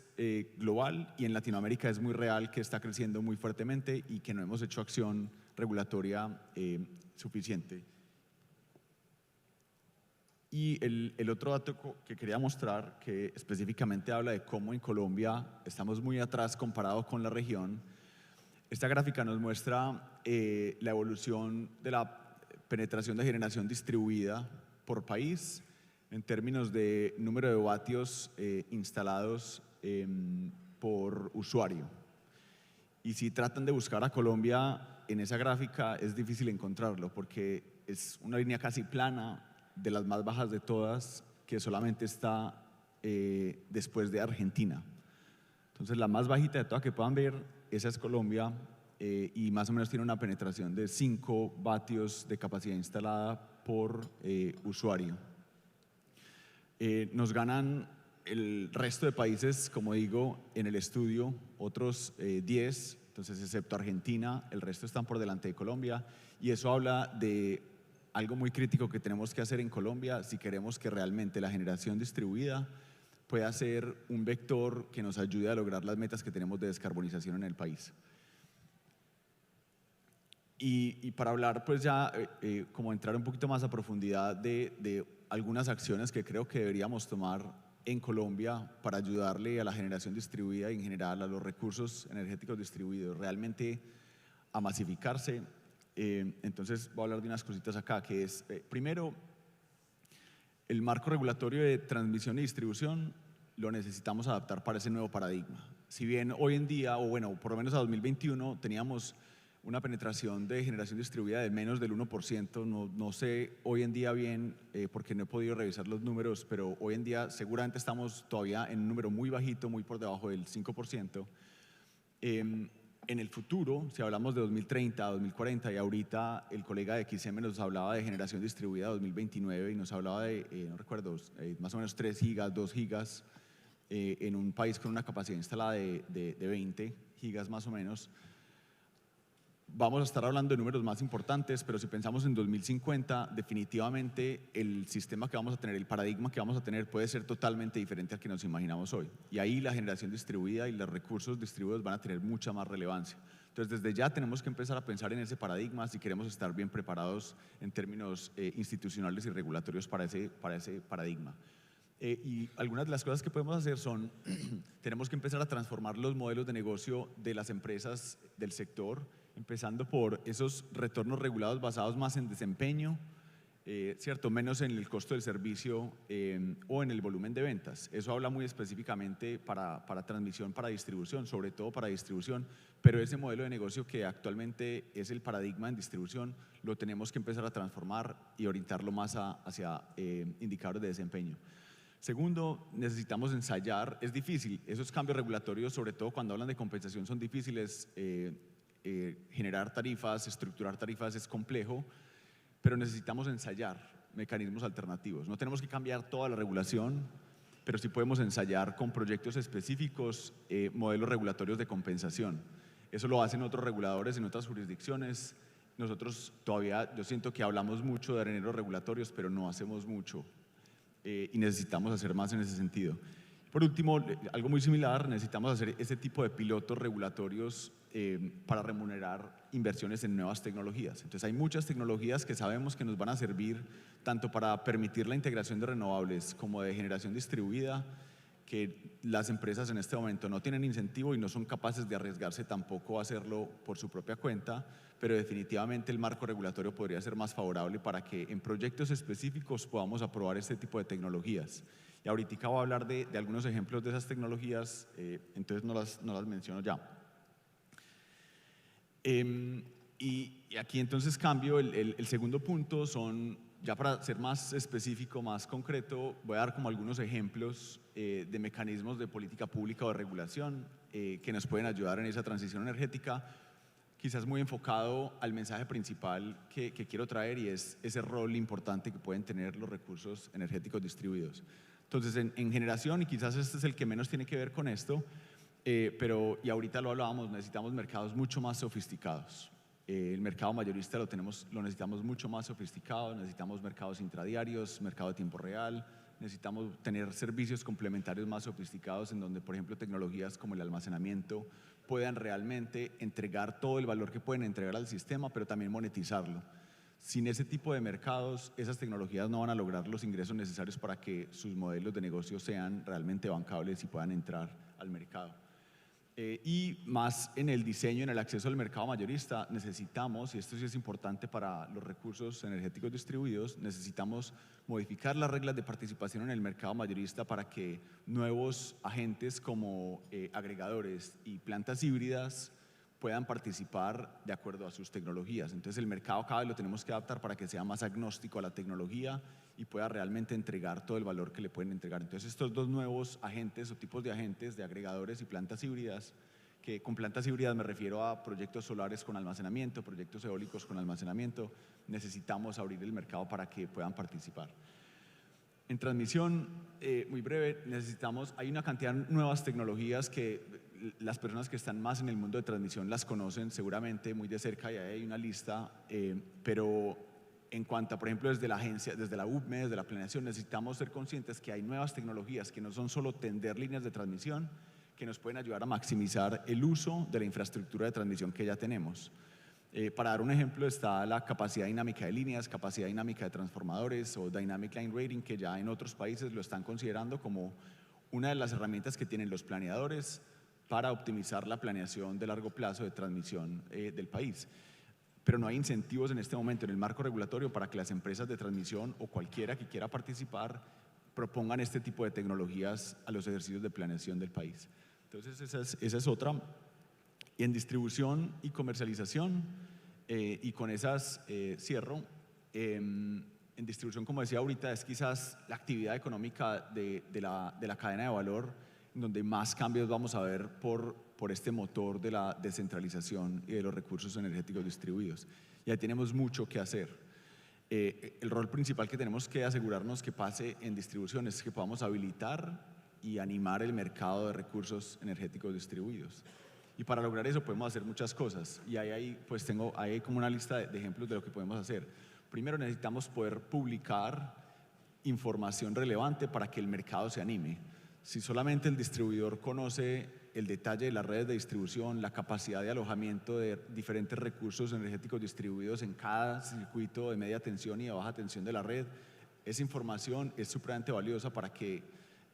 global y en Latinoamérica es muy real que está creciendo muy fuertemente y que no hemos hecho acción regulatoria suficiente. Y el otro dato que quería mostrar, que específicamente habla de cómo en Colombia estamos muy atrás comparado con la región. Esta gráfica nos muestra la evolución de la penetración de generación distribuida por país en términos de número de vatios instalados por usuario. Y si tratan de buscar a Colombia en esa gráfica, es difícil encontrarlo porque es una línea casi plana, de las más bajas de todas, que solamente está después de Argentina. Entonces, la más bajita de todas que puedan ver, esa es Colombia, y más o menos tiene una penetración de 5 vatios de capacidad instalada por usuario. Nos ganan el resto de países, como digo, en el estudio, otros 10, entonces excepto Argentina, el resto están por delante de Colombia, y eso habla de algo muy crítico que tenemos que hacer en Colombia si queremos que realmente la generación distribuida pueda ser un vector que nos ayude a lograr las metas que tenemos de descarbonización en el país. Y para hablar, pues ya, como entrar un poquito más a profundidad de algunas acciones que creo que deberíamos tomar en Colombia para ayudarle a la generación distribuida y en general a los recursos energéticos distribuidos realmente a masificarse. Entonces voy a hablar de unas cositas acá, que es, primero, el marco regulatorio de transmisión y distribución lo necesitamos adaptar para ese nuevo paradigma. Si bien hoy en día, o bueno, por lo menos a 2021, teníamos una penetración de generación distribuida de menos del 1%, no sé hoy en día bien, porque no he podido revisar los números, pero hoy en día seguramente estamos todavía en un número muy bajito, muy por debajo del 5%. En el futuro, si hablamos de 2030, 2040, y ahorita el colega de XM nos hablaba de generación distribuida 2029 y nos hablaba de, no recuerdo, más o menos 3 gigas, 2 gigas, en un país con una capacidad instalada de 20 gigas más o menos. Vamos a estar hablando de números más importantes, pero si pensamos en 2050, definitivamente el sistema que vamos a tener, el paradigma que vamos a tener puede ser totalmente diferente al que nos imaginamos hoy. Y ahí la generación distribuida y los recursos distribuidos van a tener mucha más relevancia. Entonces, desde ya tenemos que empezar a pensar en ese paradigma si queremos estar bien preparados en términos institucionales y regulatorios para ese paradigma. Y algunas de las cosas que podemos hacer son, tenemos que empezar a transformar los modelos de negocio de las empresas del sector, empezando por esos retornos regulados basados más en desempeño, ¿cierto? Menos en el costo del servicio o en el volumen de ventas. Eso habla muy específicamente para transmisión, para distribución, sobre todo para distribución, pero ese modelo de negocio que actualmente es el paradigma en distribución, lo tenemos que empezar a transformar y orientarlo más hacia indicadores de desempeño. Segundo, necesitamos ensayar, es difícil, esos cambios regulatorios, sobre todo cuando hablan de compensación, son difíciles. Generar tarifas, estructurar tarifas es complejo, pero necesitamos ensayar mecanismos alternativos. No tenemos que cambiar toda la regulación, pero sí podemos ensayar con proyectos específicos modelos regulatorios de compensación. Eso lo hacen otros reguladores en otras jurisdicciones. Nosotros todavía, yo siento que hablamos mucho de areneros regulatorios, pero no hacemos mucho y necesitamos hacer más en ese sentido. Por último, algo muy similar, necesitamos hacer ese tipo de pilotos regulatorios para remunerar inversiones en nuevas tecnologías. Entonces hay muchas tecnologías que sabemos que nos van a servir tanto para permitir la integración de renovables como de generación distribuida, que las empresas en este momento no tienen incentivo y no son capaces de arriesgarse tampoco a hacerlo por su propia cuenta, pero definitivamente el marco regulatorio podría ser más favorable para que en proyectos específicos podamos aprobar este tipo de tecnologías. Y ahorita voy a hablar de algunos ejemplos de esas tecnologías, entonces no las menciono ya. Y aquí entonces cambio, el segundo punto son, ya para ser más específico, más concreto, voy a dar como algunos ejemplos de mecanismos de política pública o de regulación que nos pueden ayudar en esa transición energética, quizás muy enfocado al mensaje principal que quiero traer, y es ese rol importante que pueden tener los recursos energéticos distribuidos. Entonces, en generación, y quizás este es el que menos tiene que ver con esto, pero, y ahorita lo hablábamos, necesitamos mercados mucho más sofisticados. El mercado mayorista lo necesitamos mucho más sofisticado, necesitamos mercados intradiarios, mercado de tiempo real, necesitamos tener servicios complementarios más sofisticados en donde, por ejemplo, tecnologías como el almacenamiento puedan realmente entregar todo el valor que pueden entregar al sistema, pero también monetizarlo. Sin ese tipo de mercados, esas tecnologías no van a lograr los ingresos necesarios para que sus modelos de negocio sean realmente bancables y puedan entrar al mercado. Y más en el diseño, en el acceso al mercado mayorista, necesitamos, y esto sí es importante para los recursos energéticos distribuidos, necesitamos modificar las reglas de participación en el mercado mayorista para que nuevos agentes como agregadores y plantas híbridas puedan participar de acuerdo a sus tecnologías. Entonces el mercado cada vez lo tenemos que adaptar para que sea más agnóstico a la tecnología y pueda realmente entregar todo el valor que le pueden entregar. Entonces estos dos nuevos agentes o tipos de agentes, de agregadores y plantas híbridas, que con plantas híbridas me refiero a proyectos solares con almacenamiento, proyectos eólicos con almacenamiento, necesitamos abrir el mercado para que puedan participar. En transmisión, muy breve, hay una cantidad de nuevas tecnologías que las personas que están más en el mundo de transmisión las conocen seguramente muy de cerca y ahí hay una lista, pero en cuanto a, por ejemplo, desde la agencia, desde la UPME, desde la planeación, necesitamos ser conscientes que hay nuevas tecnologías que no son solo tender líneas de transmisión, que nos pueden ayudar a maximizar el uso de la infraestructura de transmisión que ya tenemos. Para dar un ejemplo está la capacidad dinámica de líneas, capacidad dinámica de transformadores o Dynamic Line Rating, que ya en otros países lo están considerando como una de las herramientas que tienen los planeadores para optimizar la planeación de largo plazo de transmisión del país. Pero no hay incentivos en este momento en el marco regulatorio para que las empresas de transmisión o cualquiera que quiera participar propongan este tipo de tecnologías a los ejercicios de planeación del país. Entonces esa es otra. Y en distribución y comercialización, y con esas cierro, en distribución, como decía ahorita, es quizás la actividad económica de la cadena de valor en donde más cambios vamos a ver por este motor de la descentralización y de los recursos energéticos distribuidos. Y ahí tenemos mucho que hacer. El rol principal que tenemos que asegurarnos que pase en distribución es que podamos habilitar y animar el mercado de recursos energéticos distribuidos. Y para lograr eso podemos hacer muchas cosas. Y ahí hay como una lista de ejemplos de lo que podemos hacer. Primero necesitamos poder publicar información relevante para que el mercado se anime. Si solamente el distribuidor conoce el detalle de las redes de distribución, la capacidad de alojamiento de diferentes recursos energéticos distribuidos en cada circuito de media tensión y de baja tensión de la red, esa información es supremamente valiosa para que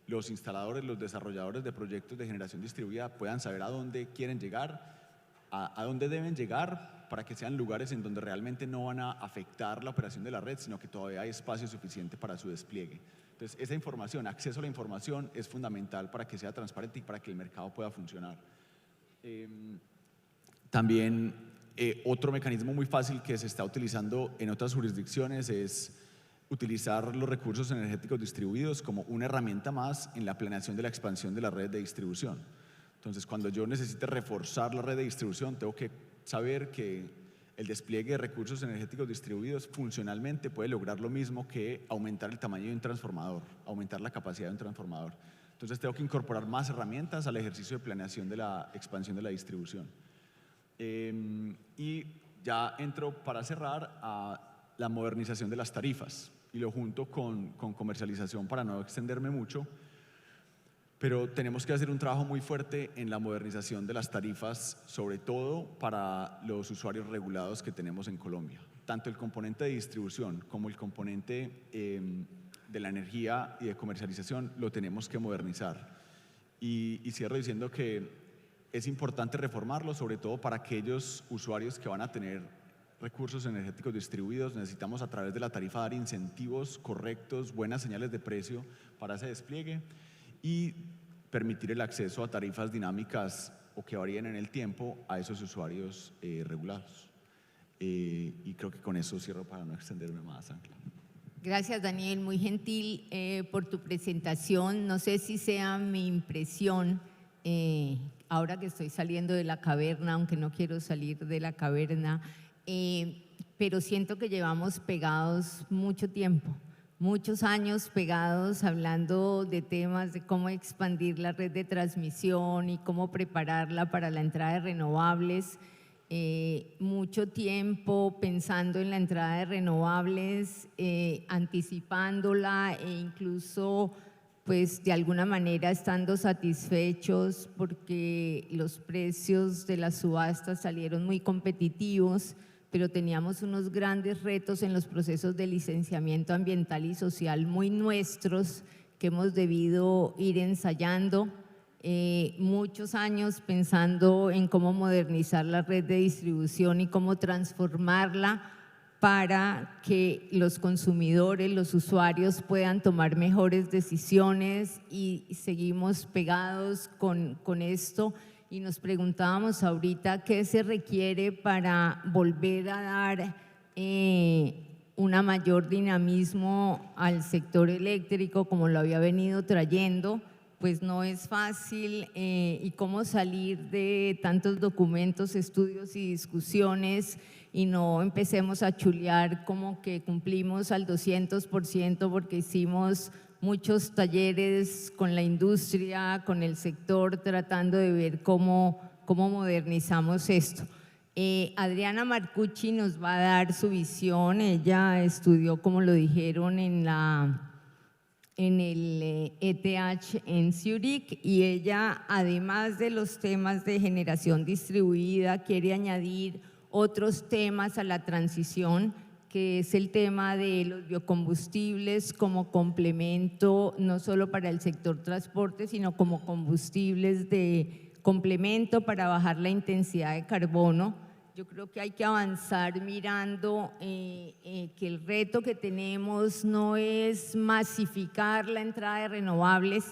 los instaladores, los desarrolladores de proyectos de generación distribuida puedan saber a dónde quieren llegar, a dónde deben llegar, para que sean lugares en donde realmente no van a afectar la operación de la red, sino que todavía hay espacio suficiente para su despliegue. Entonces, esa información, acceso a la información es fundamental para que sea transparente y para que el mercado pueda funcionar. También otro mecanismo muy fácil que se está utilizando en otras jurisdicciones es utilizar los recursos energéticos distribuidos como una herramienta más en la planeación de la expansión de la red de distribución. Entonces, cuando yo necesite reforzar la red de distribución, tengo que saber que el despliegue de recursos energéticos distribuidos funcionalmente puede lograr lo mismo que aumentar el tamaño de un transformador, aumentar la capacidad de un transformador. Entonces, tengo que incorporar más herramientas al ejercicio de planeación de la expansión de la distribución. Y ya entro para cerrar a la modernización de las tarifas y lo junto con comercialización para no extenderme mucho, pero tenemos que hacer un trabajo muy fuerte en la modernización de las tarifas, sobre todo para los usuarios regulados que tenemos en Colombia. Tanto el componente de distribución como el componente de la energía y de comercialización lo tenemos que modernizar. Y cierro diciendo que es importante reformarlo, sobre todo para aquellos usuarios que van a tener recursos energéticos distribuidos. Necesitamos a través de la tarifa dar incentivos correctos, buenas señales de precio para ese despliegue y permitir el acceso a tarifas dinámicas o que varíen en el tiempo a esos usuarios regulados. Y creo que con eso cierro para no extenderme más, Ángela. Gracias, Daniel, muy gentil por tu presentación. No sé si sea mi impresión, ahora que estoy saliendo de la caverna, aunque no quiero salir de la caverna, pero siento que llevamos pegados mucho tiempo muchos años pegados hablando de temas de cómo expandir la red de transmisión y cómo prepararla para la entrada de renovables. Mucho tiempo pensando en la entrada de renovables, anticipándola e incluso pues de alguna manera estando satisfechos porque los precios de las subastas salieron muy competitivos, pero teníamos unos grandes retos en los procesos de licenciamiento ambiental y social muy nuestros que hemos debido ir ensayando. Muchos años pensando en cómo modernizar la red de distribución y cómo transformarla para que los consumidores, los usuarios puedan tomar mejores decisiones, y seguimos pegados con esto y nos preguntábamos ahorita qué se requiere para volver a dar una mayor dinamismo al sector eléctrico como lo había venido trayendo. Pues no es fácil, y cómo salir de tantos documentos, estudios y discusiones y no empecemos a chulear como que cumplimos al 200% porque hicimos muchos talleres con la industria, con el sector, tratando de ver cómo modernizamos esto. Adriana Marcucci nos va a dar su visión. Ella estudió, como lo dijeron, en el ETH en Zurich, y ella, además de los temas de generación distribuida, quiere añadir otros temas a la transición, que es el tema de los biocombustibles como complemento, no solo para el sector transporte, sino como combustibles de complemento para bajar la intensidad de carbono. Yo creo que hay que avanzar mirando que el reto que tenemos no es masificar la entrada de renovables.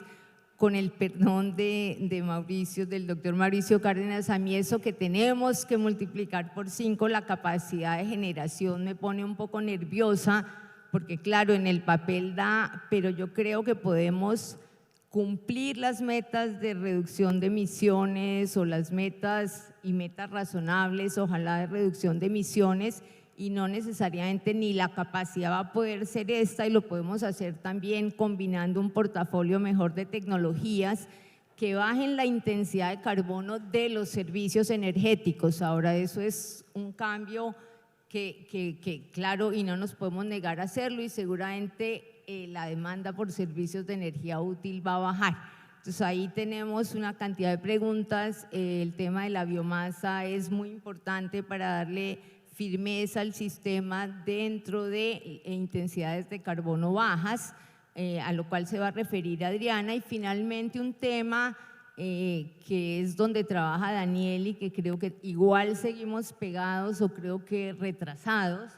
Con el perdón de Mauricio, del doctor Mauricio Cárdenas, a mí eso que tenemos que multiplicar por 5 la capacidad de generación me pone un poco nerviosa, porque claro, en el papel da, pero yo creo que podemos cumplir las metas de reducción de emisiones o las metas y metas razonables, ojalá, de reducción de emisiones, y no necesariamente ni la capacidad va a poder ser esta, y lo podemos hacer también combinando un portafolio mejor de tecnologías que bajen la intensidad de carbono de los servicios energéticos. Ahora, eso es un cambio que claro, y no nos podemos negar a hacerlo, y seguramente la demanda por servicios de energía útil va a bajar. Entonces ahí tenemos una cantidad de preguntas. El tema de la biomasa es muy importante para darle firmeza al sistema dentro de intensidades de carbono bajas, a lo cual se va a referir Adriana. Y finalmente un tema que es donde trabaja Daniel y que creo que igual seguimos pegados o creo que retrasados,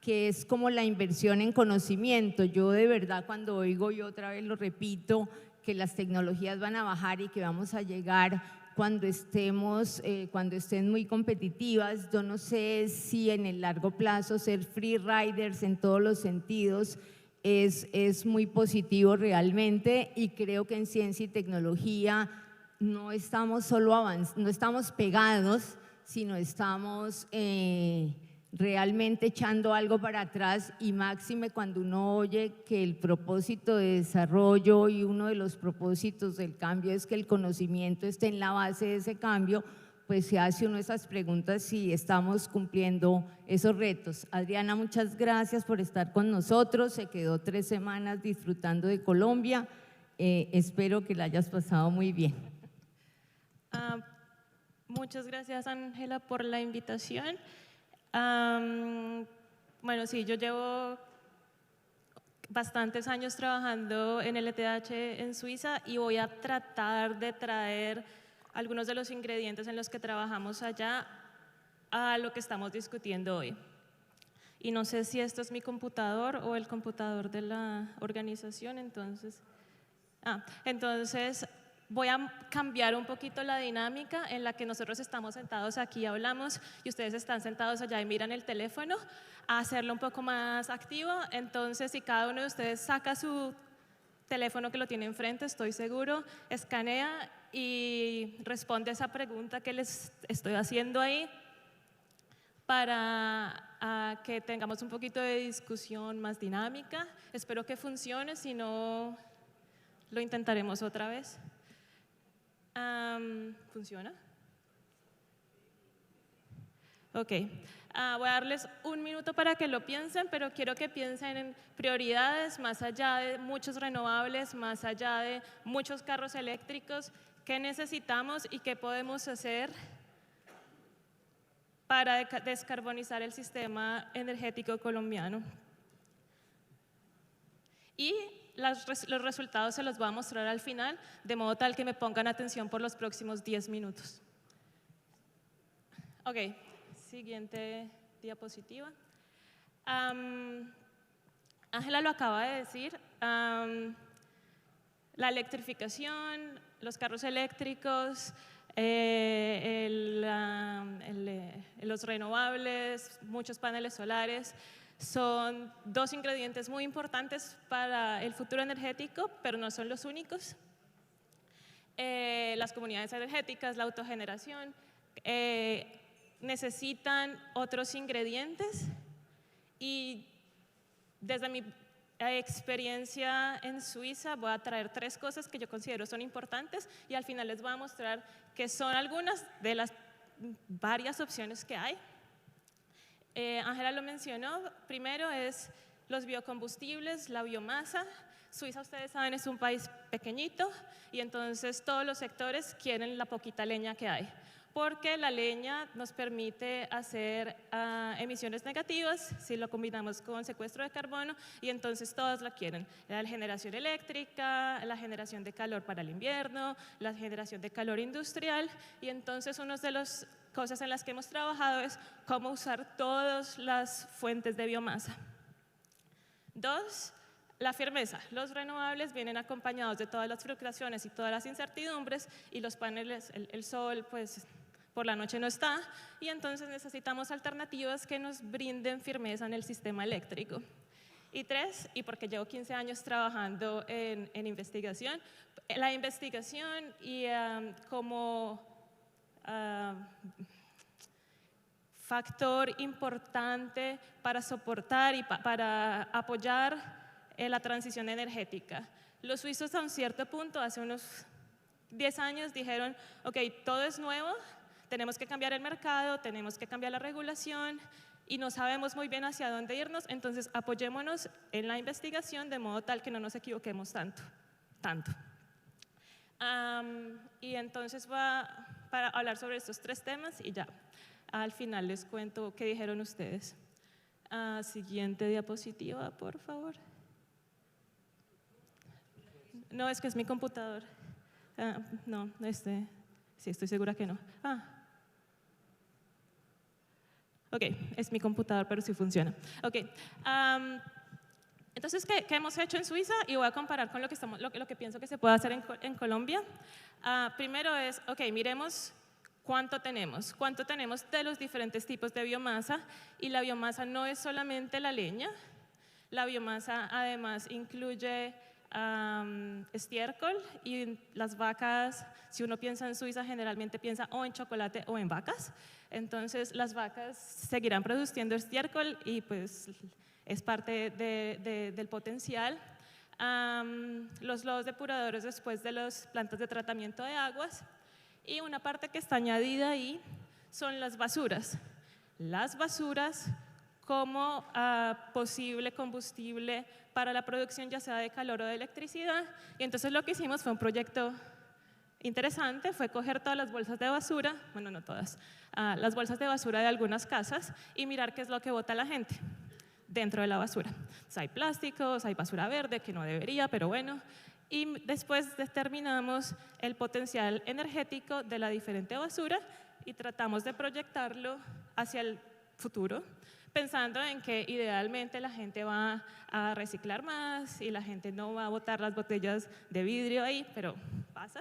que es como la inversión en conocimiento. Yo de verdad cuando oigo, y otra vez lo repito, que las tecnologías van a bajar y que vamos a llegar cuando estén muy competitivas, yo no sé si en el largo plazo ser free riders en todos los sentidos es muy positivo realmente, y creo que en ciencia y tecnología no estamos no estamos pegados, sino estamos realmente echando algo para atrás, y máxime cuando uno oye que el propósito de desarrollo y uno de los propósitos del cambio es que el conocimiento esté en la base de ese cambio, pues se hace uno esas preguntas si estamos cumpliendo esos retos. Adriana, muchas gracias por estar con nosotros. Se quedó 3 semanas disfrutando de Colombia. Espero que la hayas pasado muy bien. Muchas gracias, Ángela, por la invitación. Bueno, sí, yo llevo bastantes años trabajando en el ETH en Suiza, y voy a tratar de traer algunos de los ingredientes en los que trabajamos allá a lo que estamos discutiendo hoy. Y no sé si esto es mi computador o el computador de la organización, entonces voy a cambiar un poquito la dinámica en la que nosotros estamos sentados aquí y hablamos, y ustedes están sentados allá y miran el teléfono, a hacerlo un poco más activo. Entonces, si cada uno de ustedes saca su teléfono, que lo tiene enfrente, estoy seguro, escanea y responde a esa pregunta que les estoy haciendo ahí, para que tengamos un poquito de discusión más dinámica. Espero que funcione, si no, lo intentaremos otra vez. ¿Funciona? Ok. Voy a darles un minuto para que lo piensen, pero quiero que piensen en prioridades más allá de muchos renovables, más allá de muchos carros eléctricos. ¿Qué necesitamos y qué podemos hacer para descarbonizar el sistema energético colombiano? Y los resultados se los voy a mostrar al final, de modo tal que me pongan atención por los próximos 10 minutos. Ok. Siguiente diapositiva. Ángela lo acaba de decir, la electrificación, los carros eléctricos, los renovables, muchos paneles solares, son dos ingredientes muy importantes para el futuro energético, pero no son los únicos. Las comunidades energéticas, la autogeneración, necesitan otros ingredientes, y desde mi experiencia en Suiza voy a traer 3 cosas que yo considero son importantes, y al final les voy a mostrar que son algunas de las varias opciones que hay. Ángela lo mencionó. Primero es los biocombustibles, la biomasa. Suiza, ustedes saben, es un país pequeñito, y entonces todos los sectores quieren la poquita leña que hay, porque la leña nos permite hacer emisiones negativas si lo combinamos con secuestro de carbono, y entonces todas la quieren. La generación eléctrica, la generación de calor para el invierno, la generación de calor industrial, y entonces una de las cosas en las que hemos trabajado es cómo usar todas las fuentes de biomasa. 2, la firmeza. Los renovables vienen acompañados de todas las fluctuaciones y todas las incertidumbres, y los paneles, el sol, pues por la noche no está, y entonces necesitamos alternativas que nos brinden firmeza en el sistema eléctrico. Y 3, y porque llevo 15 años trabajando en investigación, la investigación y como factor importante para soportar y para apoyar la transición energética. Los suizos a un cierto punto, hace unos 10 años, dijeron, ok, todo es nuevo, tenemos que cambiar el mercado, tenemos que cambiar la regulación, y no sabemos muy bien hacia dónde irnos, entonces apoyémonos en la investigación de modo tal que no nos equivoquemos tanto. Y entonces para hablar sobre estos 3 temas, y ya al final les cuento qué dijeron ustedes. Siguiente diapositiva, por favor. No, es que es mi computador. No, sí, estoy segura que no. Ok, es mi computador, pero sí funciona. Ok, entonces, ¿qué hemos hecho en Suiza? Y voy a comparar con lo que pienso que se puede hacer en Colombia. Primero es, ok, miremos cuánto tenemos de los diferentes tipos de biomasa, y la biomasa no es solamente la leña. La biomasa además incluye estiércol, y las vacas, si uno piensa en Suiza, generalmente piensa o en chocolate o en vacas. Entonces las vacas seguirán produciendo estiércol, y pues es parte del potencial. Los lodos depuradores después de las plantas de tratamiento de aguas, y una parte que está añadida ahí son las basuras. Las basuras como posible combustible para la producción ya sea de calor o de electricidad. Y entonces lo que hicimos fue un proyecto interesante, fue coger todas las bolsas de basura, bueno, no todas, las bolsas de basura de algunas casas, y mirar qué es lo que bota la gente dentro de la basura. Entonces, hay plásticos, hay basura verde, que no debería, pero bueno, y después determinamos el potencial energético de la diferente basura, y tratamos de proyectarlo hacia el futuro, pensando en que idealmente la gente va a reciclar más y la gente no va a botar las botellas de vidrio ahí, pero pasa.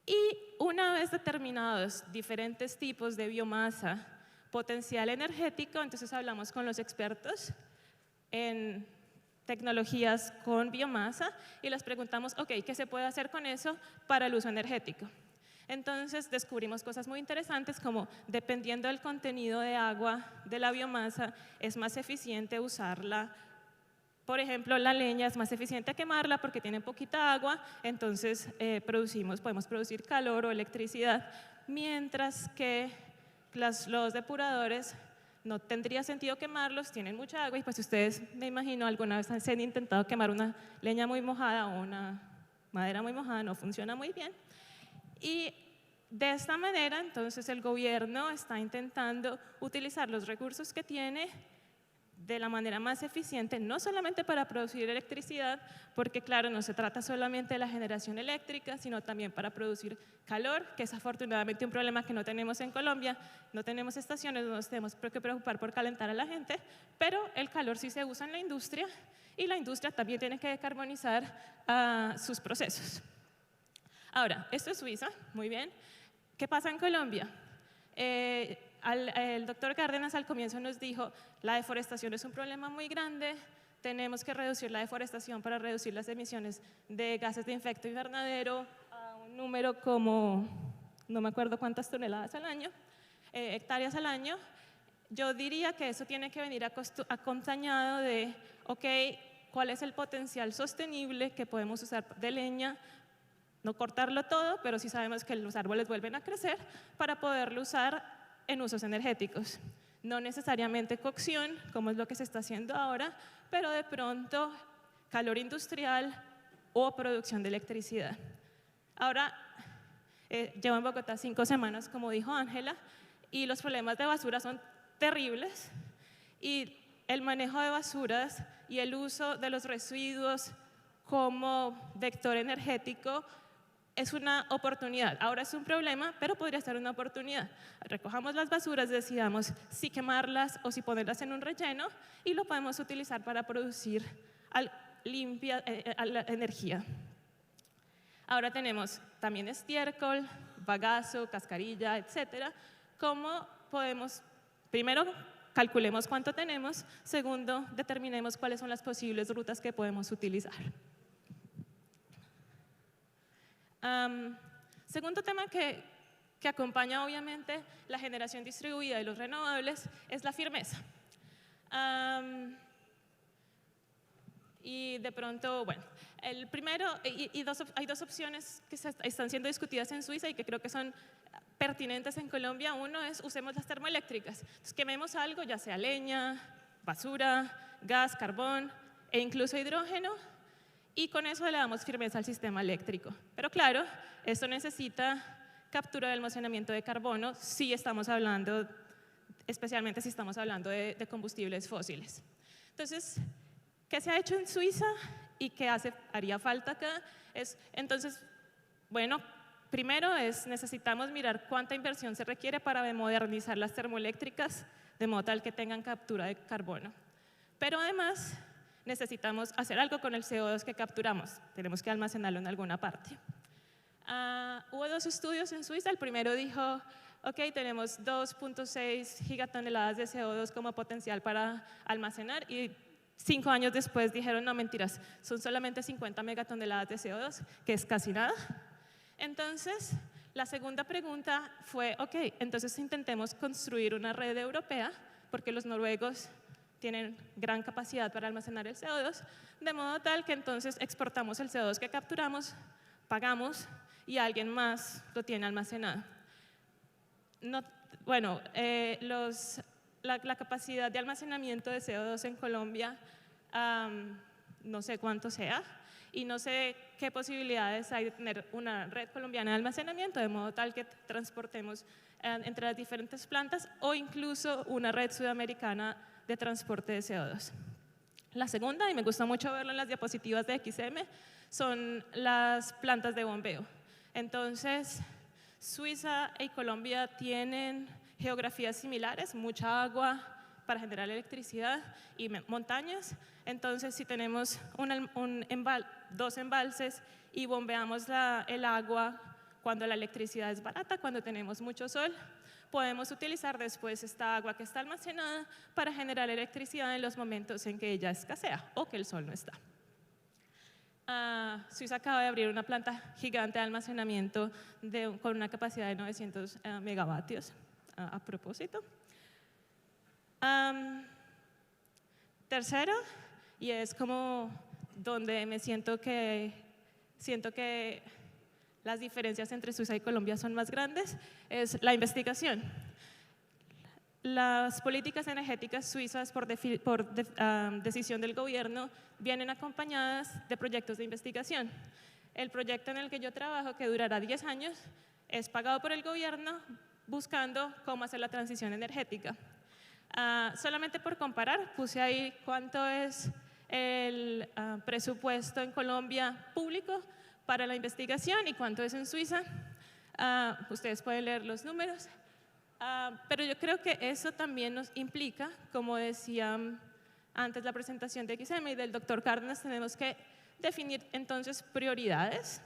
Y una vez determinados diferentes tipos de biomasa, potencial energético, entonces hablamos con los expertos en tecnologías con biomasa y les preguntamos, ok, ¿qué se puede hacer con eso para el uso energético? Entonces descubrimos cosas muy interesantes como dependiendo del contenido de agua de la biomasa es más eficiente usarla. Por ejemplo, la leña es más eficiente quemarla porque tiene poquita agua, entonces podemos producir calor o electricidad, mientras que los depuradores no tendría sentido quemarlos, tienen mucha agua y pues ustedes, me imagino, alguna vez se han intentado quemar una leña muy mojada o una madera muy mojada, no funciona muy bien. Y de esta manera, entonces, el gobierno está intentando utilizar los recursos que tiene de la manera más eficiente, no solamente para producir electricidad, porque claro, no se trata solamente de la generación eléctrica, sino también para producir calor, que es afortunadamente un problema que no tenemos en Colombia, no tenemos estaciones, no nos tenemos que preocupar por calentar a la gente, pero el calor sí se usa en la industria y la industria también tiene que decarbonizar sus procesos. Ahora, esto es Suiza, muy bien. ¿Qué pasa en Colombia? El doctor Cárdenas al comienzo nos dijo, la deforestación es un problema muy grande, tenemos que reducir la deforestación para reducir las emisiones de gases de efecto invernadero a un número como, no me acuerdo cuántas toneladas al año, hectáreas al año. Yo diría que eso tiene que venir acompañado de, ok, ¿cuál es el potencial sostenible que podemos usar de leña? No cortarlo todo, pero sí sabemos que los árboles vuelven a crecer para poderlo usar en usos energéticos. No necesariamente cocción, como es lo que se está haciendo ahora, pero de pronto calor industrial o producción de electricidad. Ahora, llevo en Bogotá 5 semanas, como dijo Ángela, y los problemas de basura son terribles, y el manejo de basuras y el uso de los residuos como vector energético es una oportunidad. Ahora es un problema, pero podría ser una oportunidad. Recojamos las basuras, decidamos si quemarlas o si ponerlas en un relleno y lo podemos utilizar para producir limpia energía. Ahora tenemos también estiércol, bagazo, cascarilla, etcétera. ¿Cómo podemos? Primero, calculemos cuánto tenemos. Segundo, determinemos cuáles son las posibles rutas que podemos utilizar. Segundo tema que acompaña obviamente la generación distribuida y los renovables es la firmeza. Y de pronto, bueno, el primero, hay dos opciones que están siendo discutidas en Suiza y que creo que son pertinentes en Colombia. Uno es usemos las termoeléctricas. Entonces, quememos algo, ya sea leña, basura, gas, carbón e incluso hidrógeno, y con eso le damos firmeza al sistema eléctrico. Pero claro, esto necesita captura de almacenamiento de carbono si estamos hablando, especialmente si estamos hablando de combustibles fósiles. Entonces, ¿qué se ha hecho en Suiza y qué haría falta acá? Entonces, bueno, primero necesitamos mirar cuánta inversión se requiere para modernizar las termoeléctricas de modo tal que tengan captura de carbono. Pero además necesitamos hacer algo con el CO2 que capturamos. Tenemos que almacenarlo en alguna parte. Hubo 2 estudios en Suiza. El primero dijo, ok, tenemos 2.6 gigatoneladas de CO2 como potencial para almacenar, y 5 años después dijeron, no, mentiras, son solamente 50 megatoneladas de CO2, que es casi nada. Entonces, la segunda pregunta fue, ok, entonces intentemos construir una red europea, porque los noruegos tienen gran capacidad para almacenar el CO2, de modo tal que entonces exportamos el CO2 que capturamos, pagamos y alguien más lo tiene almacenado. Bueno, la capacidad de almacenamiento de CO2 en Colombia, no sé cuánto sea, y no sé qué posibilidades hay de tener una red colombiana de almacenamiento, de modo tal que transportemos entre las diferentes plantas, o incluso una red sudamericana de transporte de CO2. La segunda, y me gusta mucho verlo en las diapositivas de XM, son las plantas de bombeo. Entonces, Suiza y Colombia tienen geografías similares, mucha agua para generar electricidad y montañas. Entonces, si tenemos 2 embalses y bombeamos el agua cuando la electricidad es barata, cuando tenemos mucho sol, podemos utilizar después esta agua que está almacenada para generar electricidad en los momentos en que ella escasea o que el sol no está. Suiza acaba de abrir una planta gigante de almacenamiento con una capacidad de 900 megavatios, a propósito. Tercero, y es como donde siento que las diferencias entre Suiza y Colombia son más grandes, es la investigación. Las políticas energéticas suizas, por decisión del gobierno, vienen acompañadas de proyectos de investigación. El proyecto en el que yo trabajo, que durará 10 años, es pagado por el gobierno buscando cómo hacer la transición energética. Solamente por comparar, puse ahí cuánto es el presupuesto en Colombia público para la investigación y cuánto es en Suiza. Ustedes pueden leer los números. Pero yo creo que eso también nos implica, como decía antes la presentación de XM y del doctor Cárdenas, tenemos que definir entonces prioridades,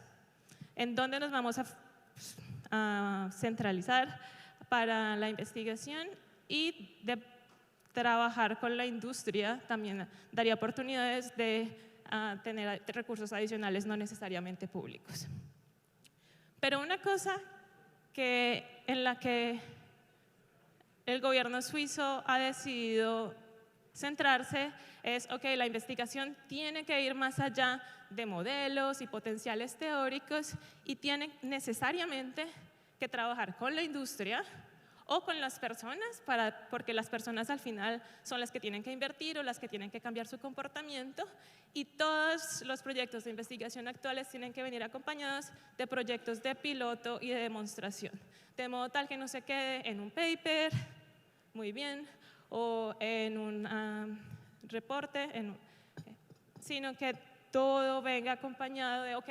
en dónde nos vamos a centralizar para la investigación, y de trabajar con la industria también daría oportunidades de tener recursos adicionales no necesariamente públicos. Pero una cosa en la que el gobierno suizo ha decidido centrarse es, ok, la investigación tiene que ir más allá de modelos y potenciales teóricos y tiene necesariamente que trabajar con la industria o con las personas, porque las personas al final son las que tienen que invertir o las que tienen que cambiar su comportamiento, y todos los proyectos de investigación actuales tienen que venir acompañados de proyectos de piloto y de demostración, de modo tal que no se quede en un paper, muy bien, o en un reporte, sino que todo venga acompañado de, ok,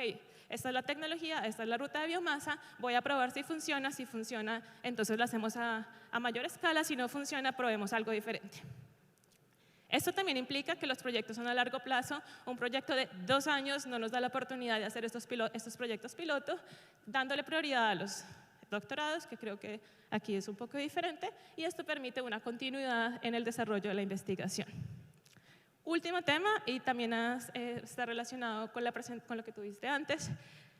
esta es la tecnología, esta es la ruta de biomasa, voy a probar si funciona, entonces lo hacemos a mayor escala, si no funciona, probemos algo diferente. Esto también implica que los proyectos son a largo plazo. Un proyecto de 2 años no nos da la oportunidad de hacer estos proyectos piloto, dándole prioridad a los doctorados, que creo que aquí es un poco diferente, y esto permite una continuidad en el desarrollo de la investigación. Último tema, y también está relacionado con lo que tuviste antes,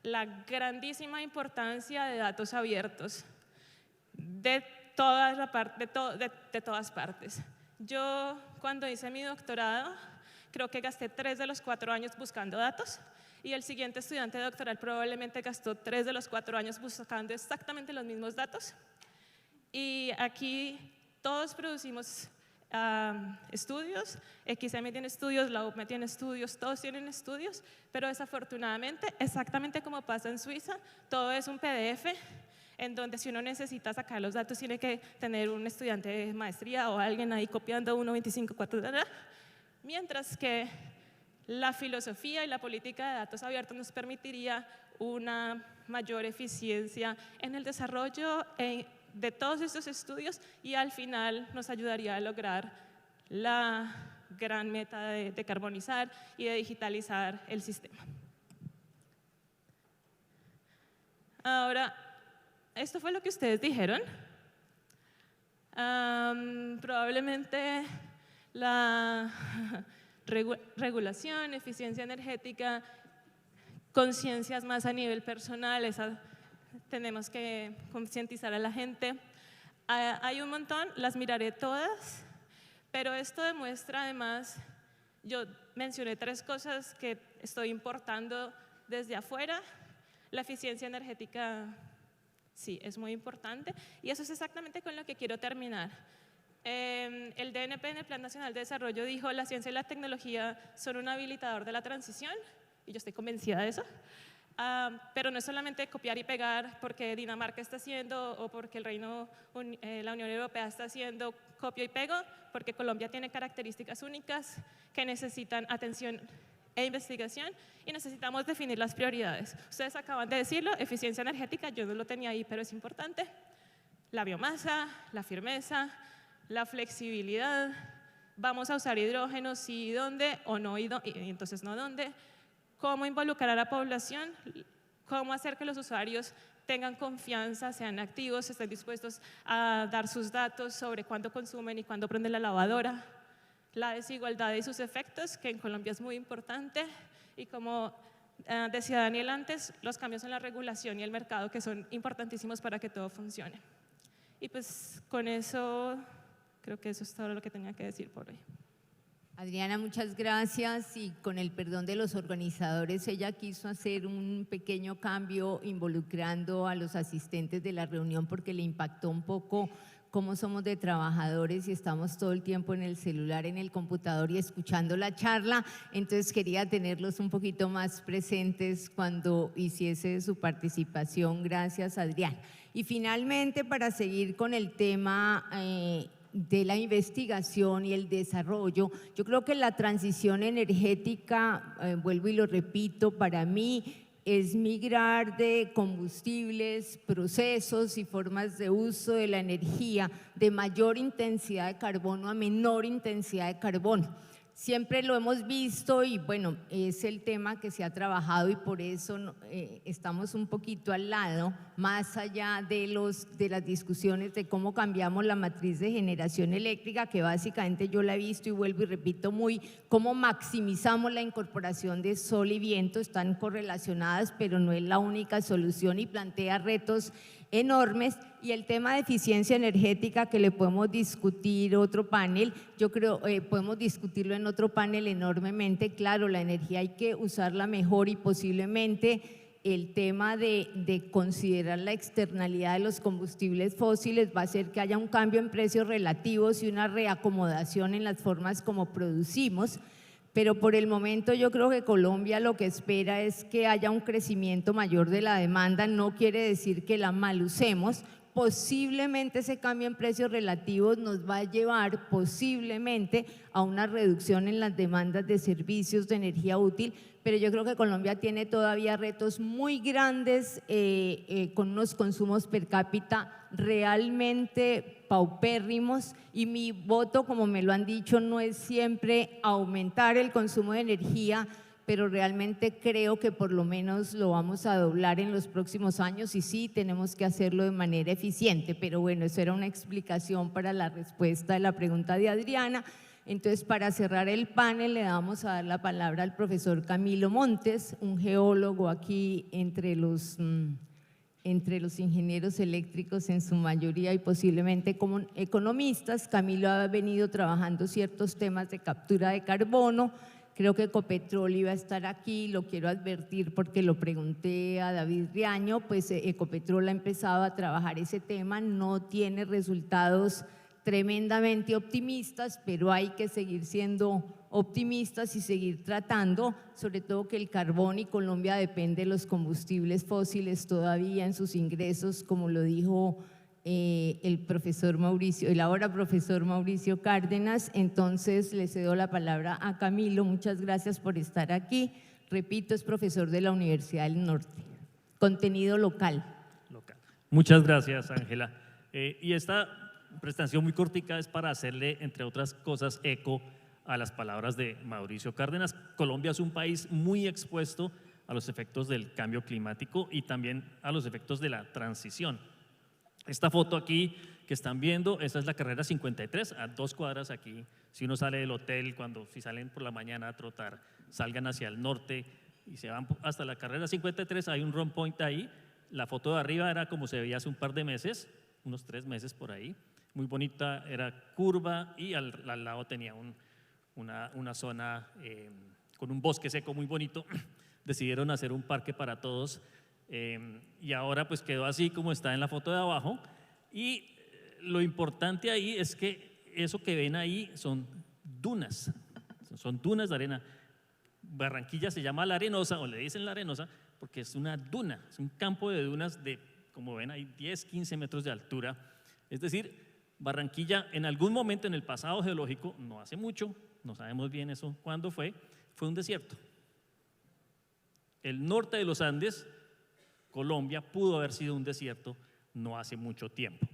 la grandísima importancia de datos abiertos de todas partes. Yo, cuando hice mi doctorado, creo que gasté 3 de los 4 años buscando datos, y el siguiente estudiante doctoral probablemente gastó 3 de los 4 años buscando exactamente los mismos datos. Y aquí todos producimos estudios, XM tiene estudios, la UPME tiene estudios, todos tienen estudios, pero desafortunadamente, exactamente como pasa en Suiza, todo es un PDF, en donde si uno necesita sacar los datos tiene que tener un estudiante de maestría o alguien ahí copiando 1.25.4, mientras que la filosofía y la política de datos abiertos nos permitiría una mayor eficiencia en el desarrollo de todos estos estudios, y al final nos ayudaría a lograr la gran meta de decarbonizar y de digitalizar el sistema. Ahora, esto fue lo que ustedes dijeron. Probablemente la regulación, eficiencia energética, conciencias más a nivel personal, tenemos que concientizar a la gente. Hay un montón, las miraré todas, pero esto demuestra además, yo mencioné 3 cosas que estoy importando desde afuera. La eficiencia energética, sí, es muy importante, y eso es exactamente con lo que quiero terminar. El DNP, en el Plan Nacional de Desarrollo, dijo: la ciencia y la tecnología son un habilitador de la transición, y yo estoy convencida de eso. Pero no es solamente copiar y pegar porque Dinamarca está haciendo o porque la Unión Europea está haciendo copio y pego, porque Colombia tiene características únicas que necesitan atención e investigación, y necesitamos definir las prioridades. Ustedes acaban de decirlo, eficiencia energética, yo no lo tenía ahí, pero es importante. La biomasa, la firmeza, la flexibilidad, vamos a usar hidrógeno, sí y dónde, o no, y entonces no dónde. Cómo involucrar a la población, cómo hacer que los usuarios tengan confianza, sean activos, estén dispuestos a dar sus datos sobre cuándo consumen y cuándo prenden la lavadora. La desigualdad y sus efectos, que en Colombia es muy importante, y cómo decía Daniel antes, los cambios en la regulación y el mercado que son importantísimos para que todo funcione. Y pues con eso, creo que eso es todo lo que tenía que decir por hoy. Adriana, muchas gracias, y con el perdón de los organizadores, ella quiso hacer un pequeño cambio involucrando a los asistentes de la reunión porque le impactó un poco cómo somos de trabajadores y estamos todo el tiempo en el celular, en el computador y escuchando la charla. Entonces quería tenerlos un poquito más presentes cuando hiciese su participación. Gracias, Adrián. Y finalmente, para seguir con el tema de la investigación y el desarrollo, yo creo que la transición energética, vuelvo y lo repito, para mí es migrar de combustibles, procesos y formas de uso de la energía de mayor intensidad de carbono a menor intensidad de carbono. Siempre lo hemos visto y bueno, es el tema que se ha trabajado y por eso estamos un poquito al lado, más allá de las discusiones de cómo cambiamos la matriz de generación eléctrica, que básicamente yo la he visto y vuelvo y repito cómo maximizamos la incorporación de sol y viento, están correlacionadas, pero no es la única solución y plantea retos enormes. Y el tema de eficiencia energética, que le podemos discutir otro panel, yo creo podemos discutirlo en otro panel enormemente. Claro, la energía hay que usarla mejor y posiblemente el tema de considerar la externalidad de los combustibles fósiles va a hacer que haya un cambio en precios relativos y una reacomodación en las formas como producimos. Pero por el momento yo creo que Colombia lo que espera es que haya un crecimiento mayor de la demanda, no quiere decir que la mal usemos. Posiblemente ese cambio en precios relativos nos va a llevar posiblemente a una reducción en las demandas de servicios de energía útil, pero yo creo que Colombia tiene todavía retos muy grandes con unos consumos per cápita realmente paupérrimos, y mi voto, como me lo han dicho, no es siempre aumentar el consumo de energía, pero realmente creo que por lo menos lo vamos a doblar en los próximos años y sí, tenemos que hacerlo de manera eficiente. Pero bueno, eso era una explicación para la respuesta de la pregunta de Adriana. Entonces, para cerrar el panel, le vamos a dar la palabra al profesor Camilo Montes, un geólogo aquí entre los ingenieros eléctricos en su mayoría y posiblemente como economistas. Camilo ha venido trabajando ciertos temas de captura de carbono. Creo que Ecopetrol iba a estar aquí, lo quiero advertir porque lo pregunté a David Riaño, pues Ecopetrol ha empezado a trabajar ese tema, no tiene resultados tremendamente optimistas, pero hay que seguir siendo optimistas y seguir tratando, sobre todo que el carbón y Colombia depende de los combustibles fósiles todavía en sus ingresos, como lo dijo el ahora profesor Mauricio Cárdenas. Entonces le cedo la palabra a Camilo. Muchas gracias por estar aquí. Repito, es profesor de la Universidad del Norte. Contenido local. Muchas gracias, Ángela. Y esta presentación muy cortica es para hacerle, entre otras cosas, eco a las palabras de Mauricio Cárdenas. Colombia es un país muy expuesto a los efectos del cambio climático y también a los efectos de la transición. Esta foto aquí que están viendo, esa es la carrera 53, a 2 cuadras aquí. Si uno sale del hotel, si salen por la mañana a trotar, salgan hacia el norte y se van hasta la carrera 53, hay un run point ahí. La foto de arriba era como se veía hace un par de meses, unos 3 meses por ahí. Muy bonita, era curva y al lado tenía una zona con un bosque seco muy bonito. Decidieron hacer un parque para todos. Y ahora pues quedó así como está en la foto de abajo, y lo importante ahí es que eso que ven ahí son dunas de arena. Barranquilla se llama La Arenosa, o le dicen La Arenosa porque es una duna, es un campo de dunas de, como ven ahí, 10, 15 metros de altura. Es decir, Barranquilla en algún momento en el pasado geológico, no hace mucho, no sabemos bien eso cuándo fue un desierto. El norte de los Andes, Colombia, pudo haber sido un desierto no hace mucho tiempo.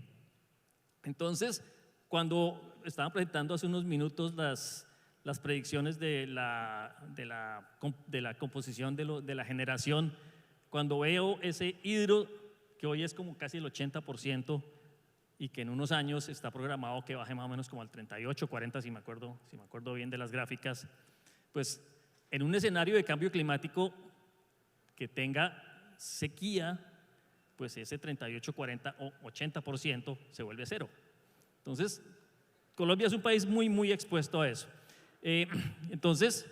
Entonces, cuando estaban presentando hace unos minutos las predicciones de la composición de la generación, cuando veo ese hidro que hoy es como casi el 80% y que en unos años está programado que baje más o menos como al 38, 40, si me acuerdo bien de las gráficas, pues en un escenario de cambio climático que tenga sequía, pues ese 38, 40 o 80% se vuelve cero. Entonces, Colombia es un país muy expuesto a eso. Entonces,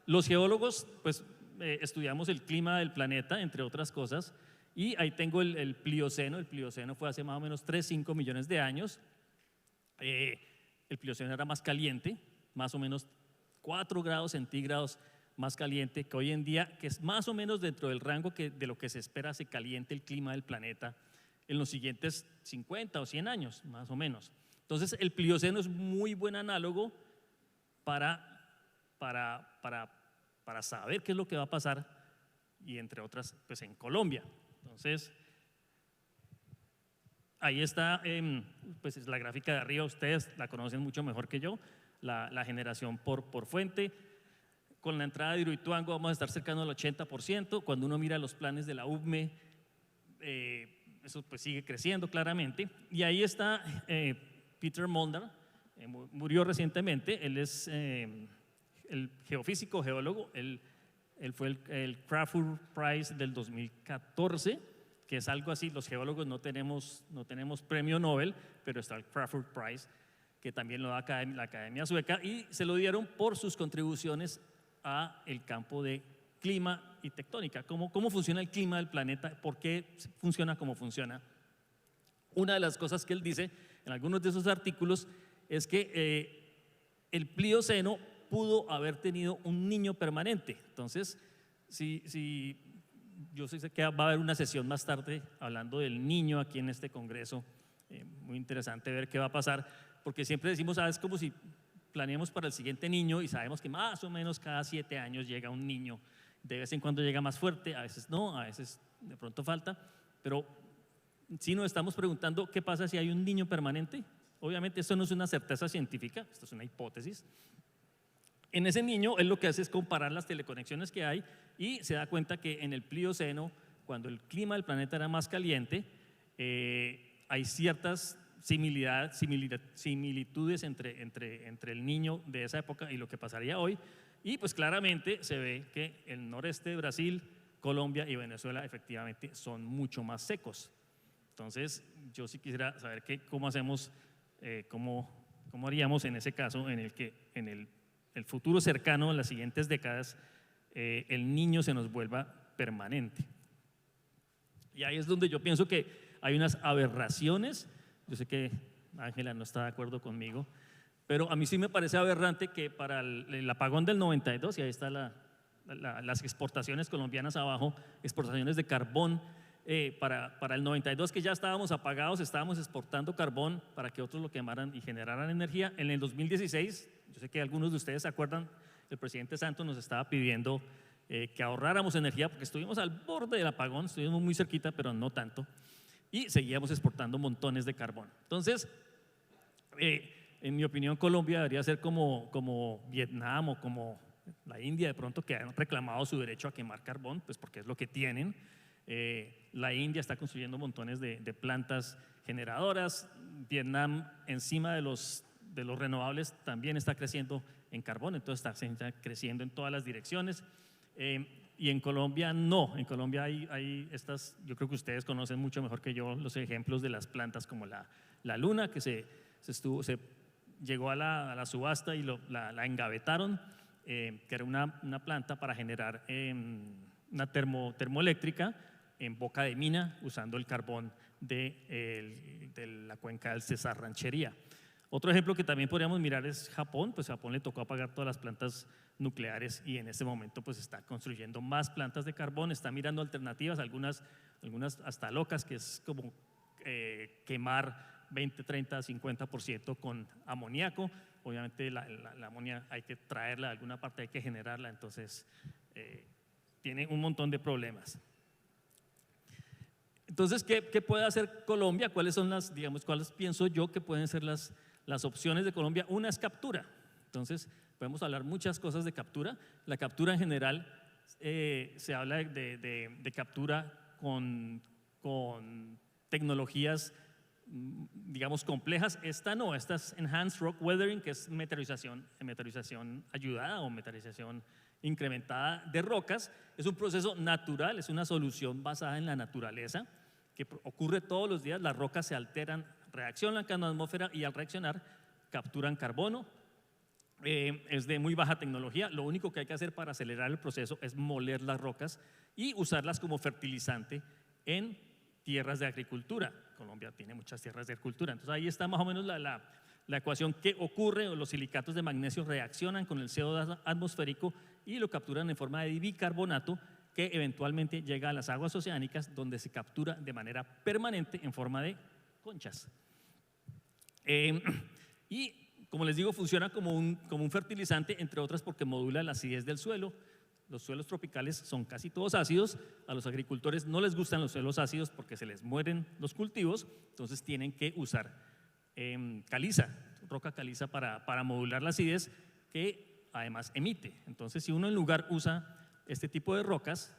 los geólogos, pues estudiamos el clima del planeta, entre otras cosas, y ahí tengo el Plioceno. El Plioceno fue hace más o menos 3-5 millones de años. El Plioceno era más caliente, más o menos 4 grados centígrados más caliente que hoy en día, que es más o menos dentro del rango de lo que se espera se caliente el clima del planeta en los siguientes 50 o 100 años, más o menos. Entonces, el Plioceno es muy buen análogo para saber qué es lo que va a pasar, y entre otras, pues en Colombia. Entonces, ahí está, pues es la gráfica de arriba, ustedes la conocen mucho mejor que yo, la generación por fuente. Con la entrada de Hidroituango vamos a estar cercano al 80%. Cuando uno mira los planes de la UVME, eso pues sigue creciendo claramente. Y ahí está Peter Molnar, murió recientemente. Él es el geofísico, geólogo. Él fue el Crafoord Prize del 2014, que es algo así. Los geólogos no tenemos premio Nobel, pero está el Crafoord Prize, que también lo da la Academia Sueca, y se lo dieron por sus contribuciones a el campo de clima y tectónica. ¿Cómo funciona el clima del planeta? ¿Por qué funciona como funciona? Una de las cosas que él dice en algunos de esos artículos es que el Plioceno pudo haber tenido un niño permanente. Entonces, yo sé que va a haber una sesión más tarde hablando del niño aquí en este congreso. Muy interesante ver qué va a pasar, porque siempre decimos, es como si planeamos para el siguiente niño y sabemos que más o menos cada 7 años llega un niño. De vez en cuando llega más fuerte, a veces no, a veces de pronto falta, pero si nos estamos preguntando qué pasa si hay un niño permanente. Obviamente esto no es una certeza científica, esto es una hipótesis. En ese niño él lo que hace es comparar las teleconexiones que hay y se da cuenta que en el Plioceno, cuando el clima del planeta era más caliente, hay ciertas similitudes entre el niño de esa época y lo que pasaría hoy, y pues claramente se ve que el noreste de Brasil, Colombia y Venezuela efectivamente son mucho más secos. Entonces yo sí quisiera saber cómo hacemos, cómo haríamos en ese caso en el que en el futuro cercano, en las siguientes décadas, el niño se nos vuelva permanente. Y ahí es donde yo pienso que hay unas aberraciones. Yo sé que Ángela no está de acuerdo conmigo, pero a mí sí me parece aberrante que para el apagón del 92, y ahí están las exportaciones colombianas abajo, exportaciones de carbón, para el 92, que ya estábamos apagados, estábamos exportando carbón para que otros lo quemaran y generaran energía. En el 2016, yo sé que algunos de ustedes se acuerdan, el presidente Santos nos estaba pidiendo que ahorráramos energía porque estuvimos al borde del apagón, estuvimos muy cerquita, pero no tanto. Y seguíamos exportando montones de carbón. Entonces, en mi opinión, Colombia debería ser como Vietnam o como la India, de pronto, que han reclamado su derecho a quemar carbón, pues porque es lo que tienen. La India está construyendo montones de plantas generadoras. Vietnam, encima de los renovables, también está creciendo en carbón, entonces está creciendo en todas las direcciones. Y en Colombia no, en Colombia hay estas, yo creo que ustedes conocen mucho mejor que yo los ejemplos de las plantas como la Luna, que se llegó a la subasta y la engavetaron, que era una planta para generar una termoeléctrica en Boca de Mina usando el carbón de la cuenca del Cesar Ranchería. Otro ejemplo que también podríamos mirar es Japón. Pues Japón le tocó apagar todas las plantas nucleares y en este momento pues está construyendo más plantas de carbón, está mirando alternativas, algunas hasta locas, que es como quemar 20, 30, 50% con amoníaco. Obviamente la amonía hay que traerla de alguna parte, hay que generarla, entonces tiene un montón de problemas. Entonces, ¿qué puede hacer Colombia? ¿Cuáles son cuáles pienso yo que pueden ser las opciones de Colombia? Una es captura. Entonces, podemos hablar muchas cosas de captura. La captura en general, se habla de captura con tecnologías digamos, complejas. Esta no, esta es Enhanced Rock Weathering, que es meteorización ayudada o meteorización incrementada de rocas. Es un proceso natural, es una solución basada en la naturaleza, que ocurre todos los días. Las rocas se alteran, reaccionan con la atmósfera y al reaccionar capturan carbono. Es de muy baja tecnología. Lo único que hay que hacer para acelerar el proceso es moler las rocas y usarlas como fertilizante en tierras de agricultura. Colombia tiene muchas tierras de agricultura. Entonces ahí está más o menos la ecuación que ocurre. Los silicatos de magnesio reaccionan con el CO2 atmosférico y lo capturan en forma de bicarbonato, que eventualmente llega a las aguas oceánicas, donde se captura de manera permanente en forma de conchas. Y como les digo, funciona como un fertilizante, entre otras porque modula la acidez del suelo. Los suelos tropicales son casi todos ácidos. A los agricultores no les gustan los suelos ácidos porque se les mueren los cultivos, entonces tienen que usar caliza, roca caliza para modular la acidez, que además emite. Entonces, si uno en lugar usa este tipo de rocas,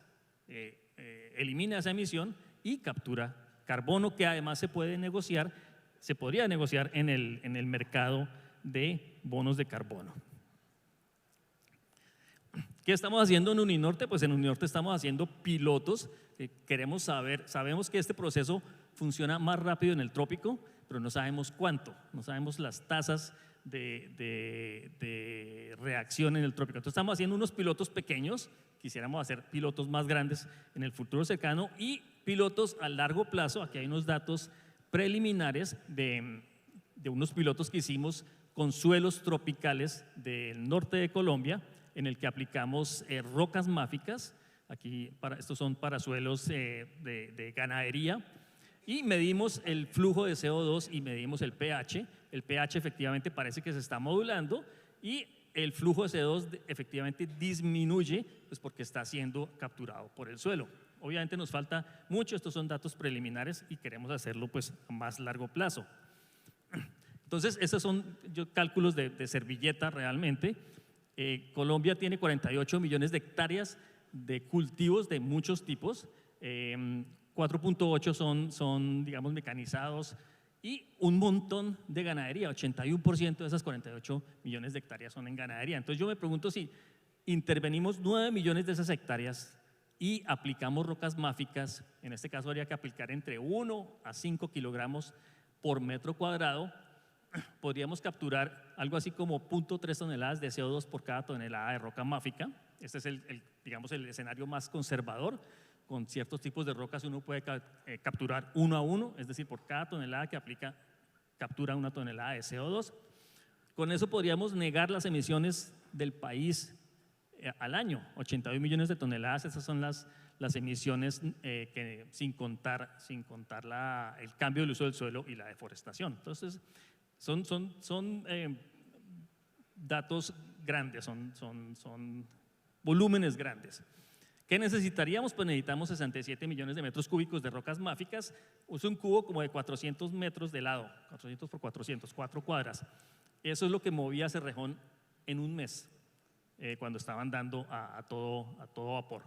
elimina esa emisión y captura carbono, que además se podría negociar en el mercado de bonos de carbono. ¿Qué estamos haciendo en Uninorte? Pues en Uninorte estamos haciendo pilotos. Sabemos que este proceso funciona más rápido en el trópico, pero no sabemos cuánto, no sabemos las tasas de reacción en el trópico. Entonces estamos haciendo unos pilotos pequeños, quisiéramos hacer pilotos más grandes en el futuro cercano y pilotos a largo plazo. Aquí hay unos datos preliminares de unos pilotos que hicimos con suelos tropicales del norte de Colombia, en el que aplicamos rocas máficas. Estos son para suelos de ganadería, y medimos el flujo de CO2 y medimos el pH. El pH efectivamente parece que se está modulando y el flujo de CO2 efectivamente disminuye, pues porque está siendo capturado por el suelo. Obviamente nos falta mucho, estos son datos preliminares y queremos hacerlo pues a más largo plazo. Entonces, esos son cálculos de servilleta realmente. Colombia tiene 48 millones de hectáreas de cultivos de muchos tipos, 4.8 son, digamos, mecanizados, y un montón de ganadería. 81% de esas 48 millones de hectáreas son en ganadería. Entonces yo me pregunto, si intervenimos 9 millones de esas hectáreas y aplicamos rocas máficas, en este caso habría que aplicar entre 1 a 5 kilogramos por metro cuadrado, podríamos capturar algo así como 0.3 toneladas de CO2 por cada tonelada de roca máfica. Este es digamos, el escenario más conservador. Con ciertos tipos de rocas uno puede capturar 1 a 1, es decir, por cada tonelada que aplica, captura 1 tonelada de CO2. Con eso podríamos negar las emisiones del país al año, 81 millones de toneladas. Esas son las emisiones sin contar el cambio del uso del suelo y la deforestación. Entonces, son datos grandes, son volúmenes grandes. ¿Qué necesitaríamos? Pues necesitamos 67 millones de metros cúbicos de rocas máficas. Uso un cubo como de 400 metros de lado, 400 por 400, 4 cuadras. Eso es lo que movía Cerrejón en un mes, cuando estaban dando a todo vapor.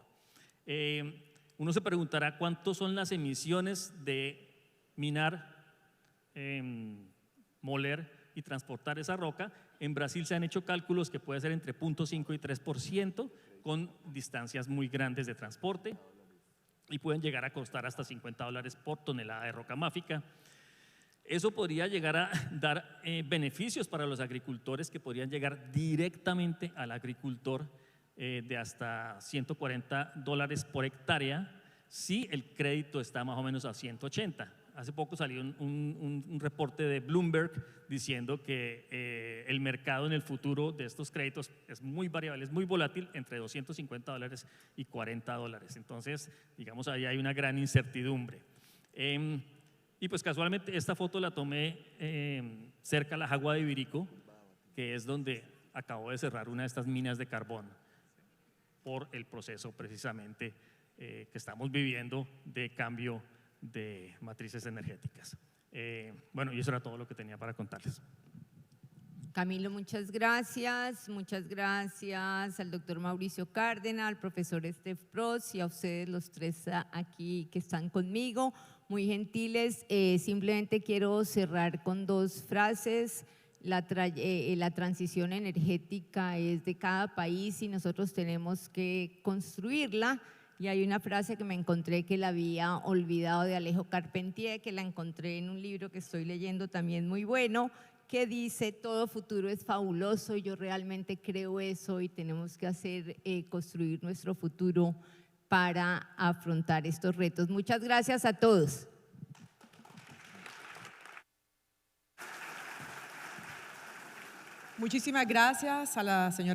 Uno se preguntará cuántos son las emisiones de minar, moler y transportar esa roca. En Brasil se han hecho cálculos que puede ser entre 0.5 y 3%, con distancias muy grandes de transporte, y pueden llegar a costar hasta $50 por tonelada de roca máfica. Eso podría llegar a dar beneficios para los agricultores, que podrían llegar directamente al agricultor, de hasta $140 por hectárea, si el crédito está más o menos a 180. Hace poco salió un reporte de Bloomberg diciendo que el mercado en el futuro de estos créditos es muy variable, es muy volátil, entre $250 y $40. Entonces, digamos, ahí hay una gran incertidumbre. Y pues casualmente esta foto la tomé cerca a la Jagua de Ibirico, que es donde acabo de cerrar una de estas minas de carbón, por el proceso precisamente que estamos viviendo de cambio de matrices energéticas. Bueno, y eso era todo lo que tenía para contarles. Camilo, muchas gracias al doctor Mauricio Cárdenas, al profesor Steph Prost y a ustedes los tres aquí que están conmigo muy gentiles. Simplemente quiero cerrar con dos frases. La transición energética es de cada país y nosotros tenemos que construirla. Y hay una frase que me encontré que la había olvidado, de Alejo Carpentier, que la encontré en un libro que estoy leyendo también muy bueno, que dice: todo futuro es fabuloso. Y yo realmente creo eso, y tenemos que construir nuestro futuro para afrontar estos retos. Muchas gracias a todos. Muchísimas gracias a la señora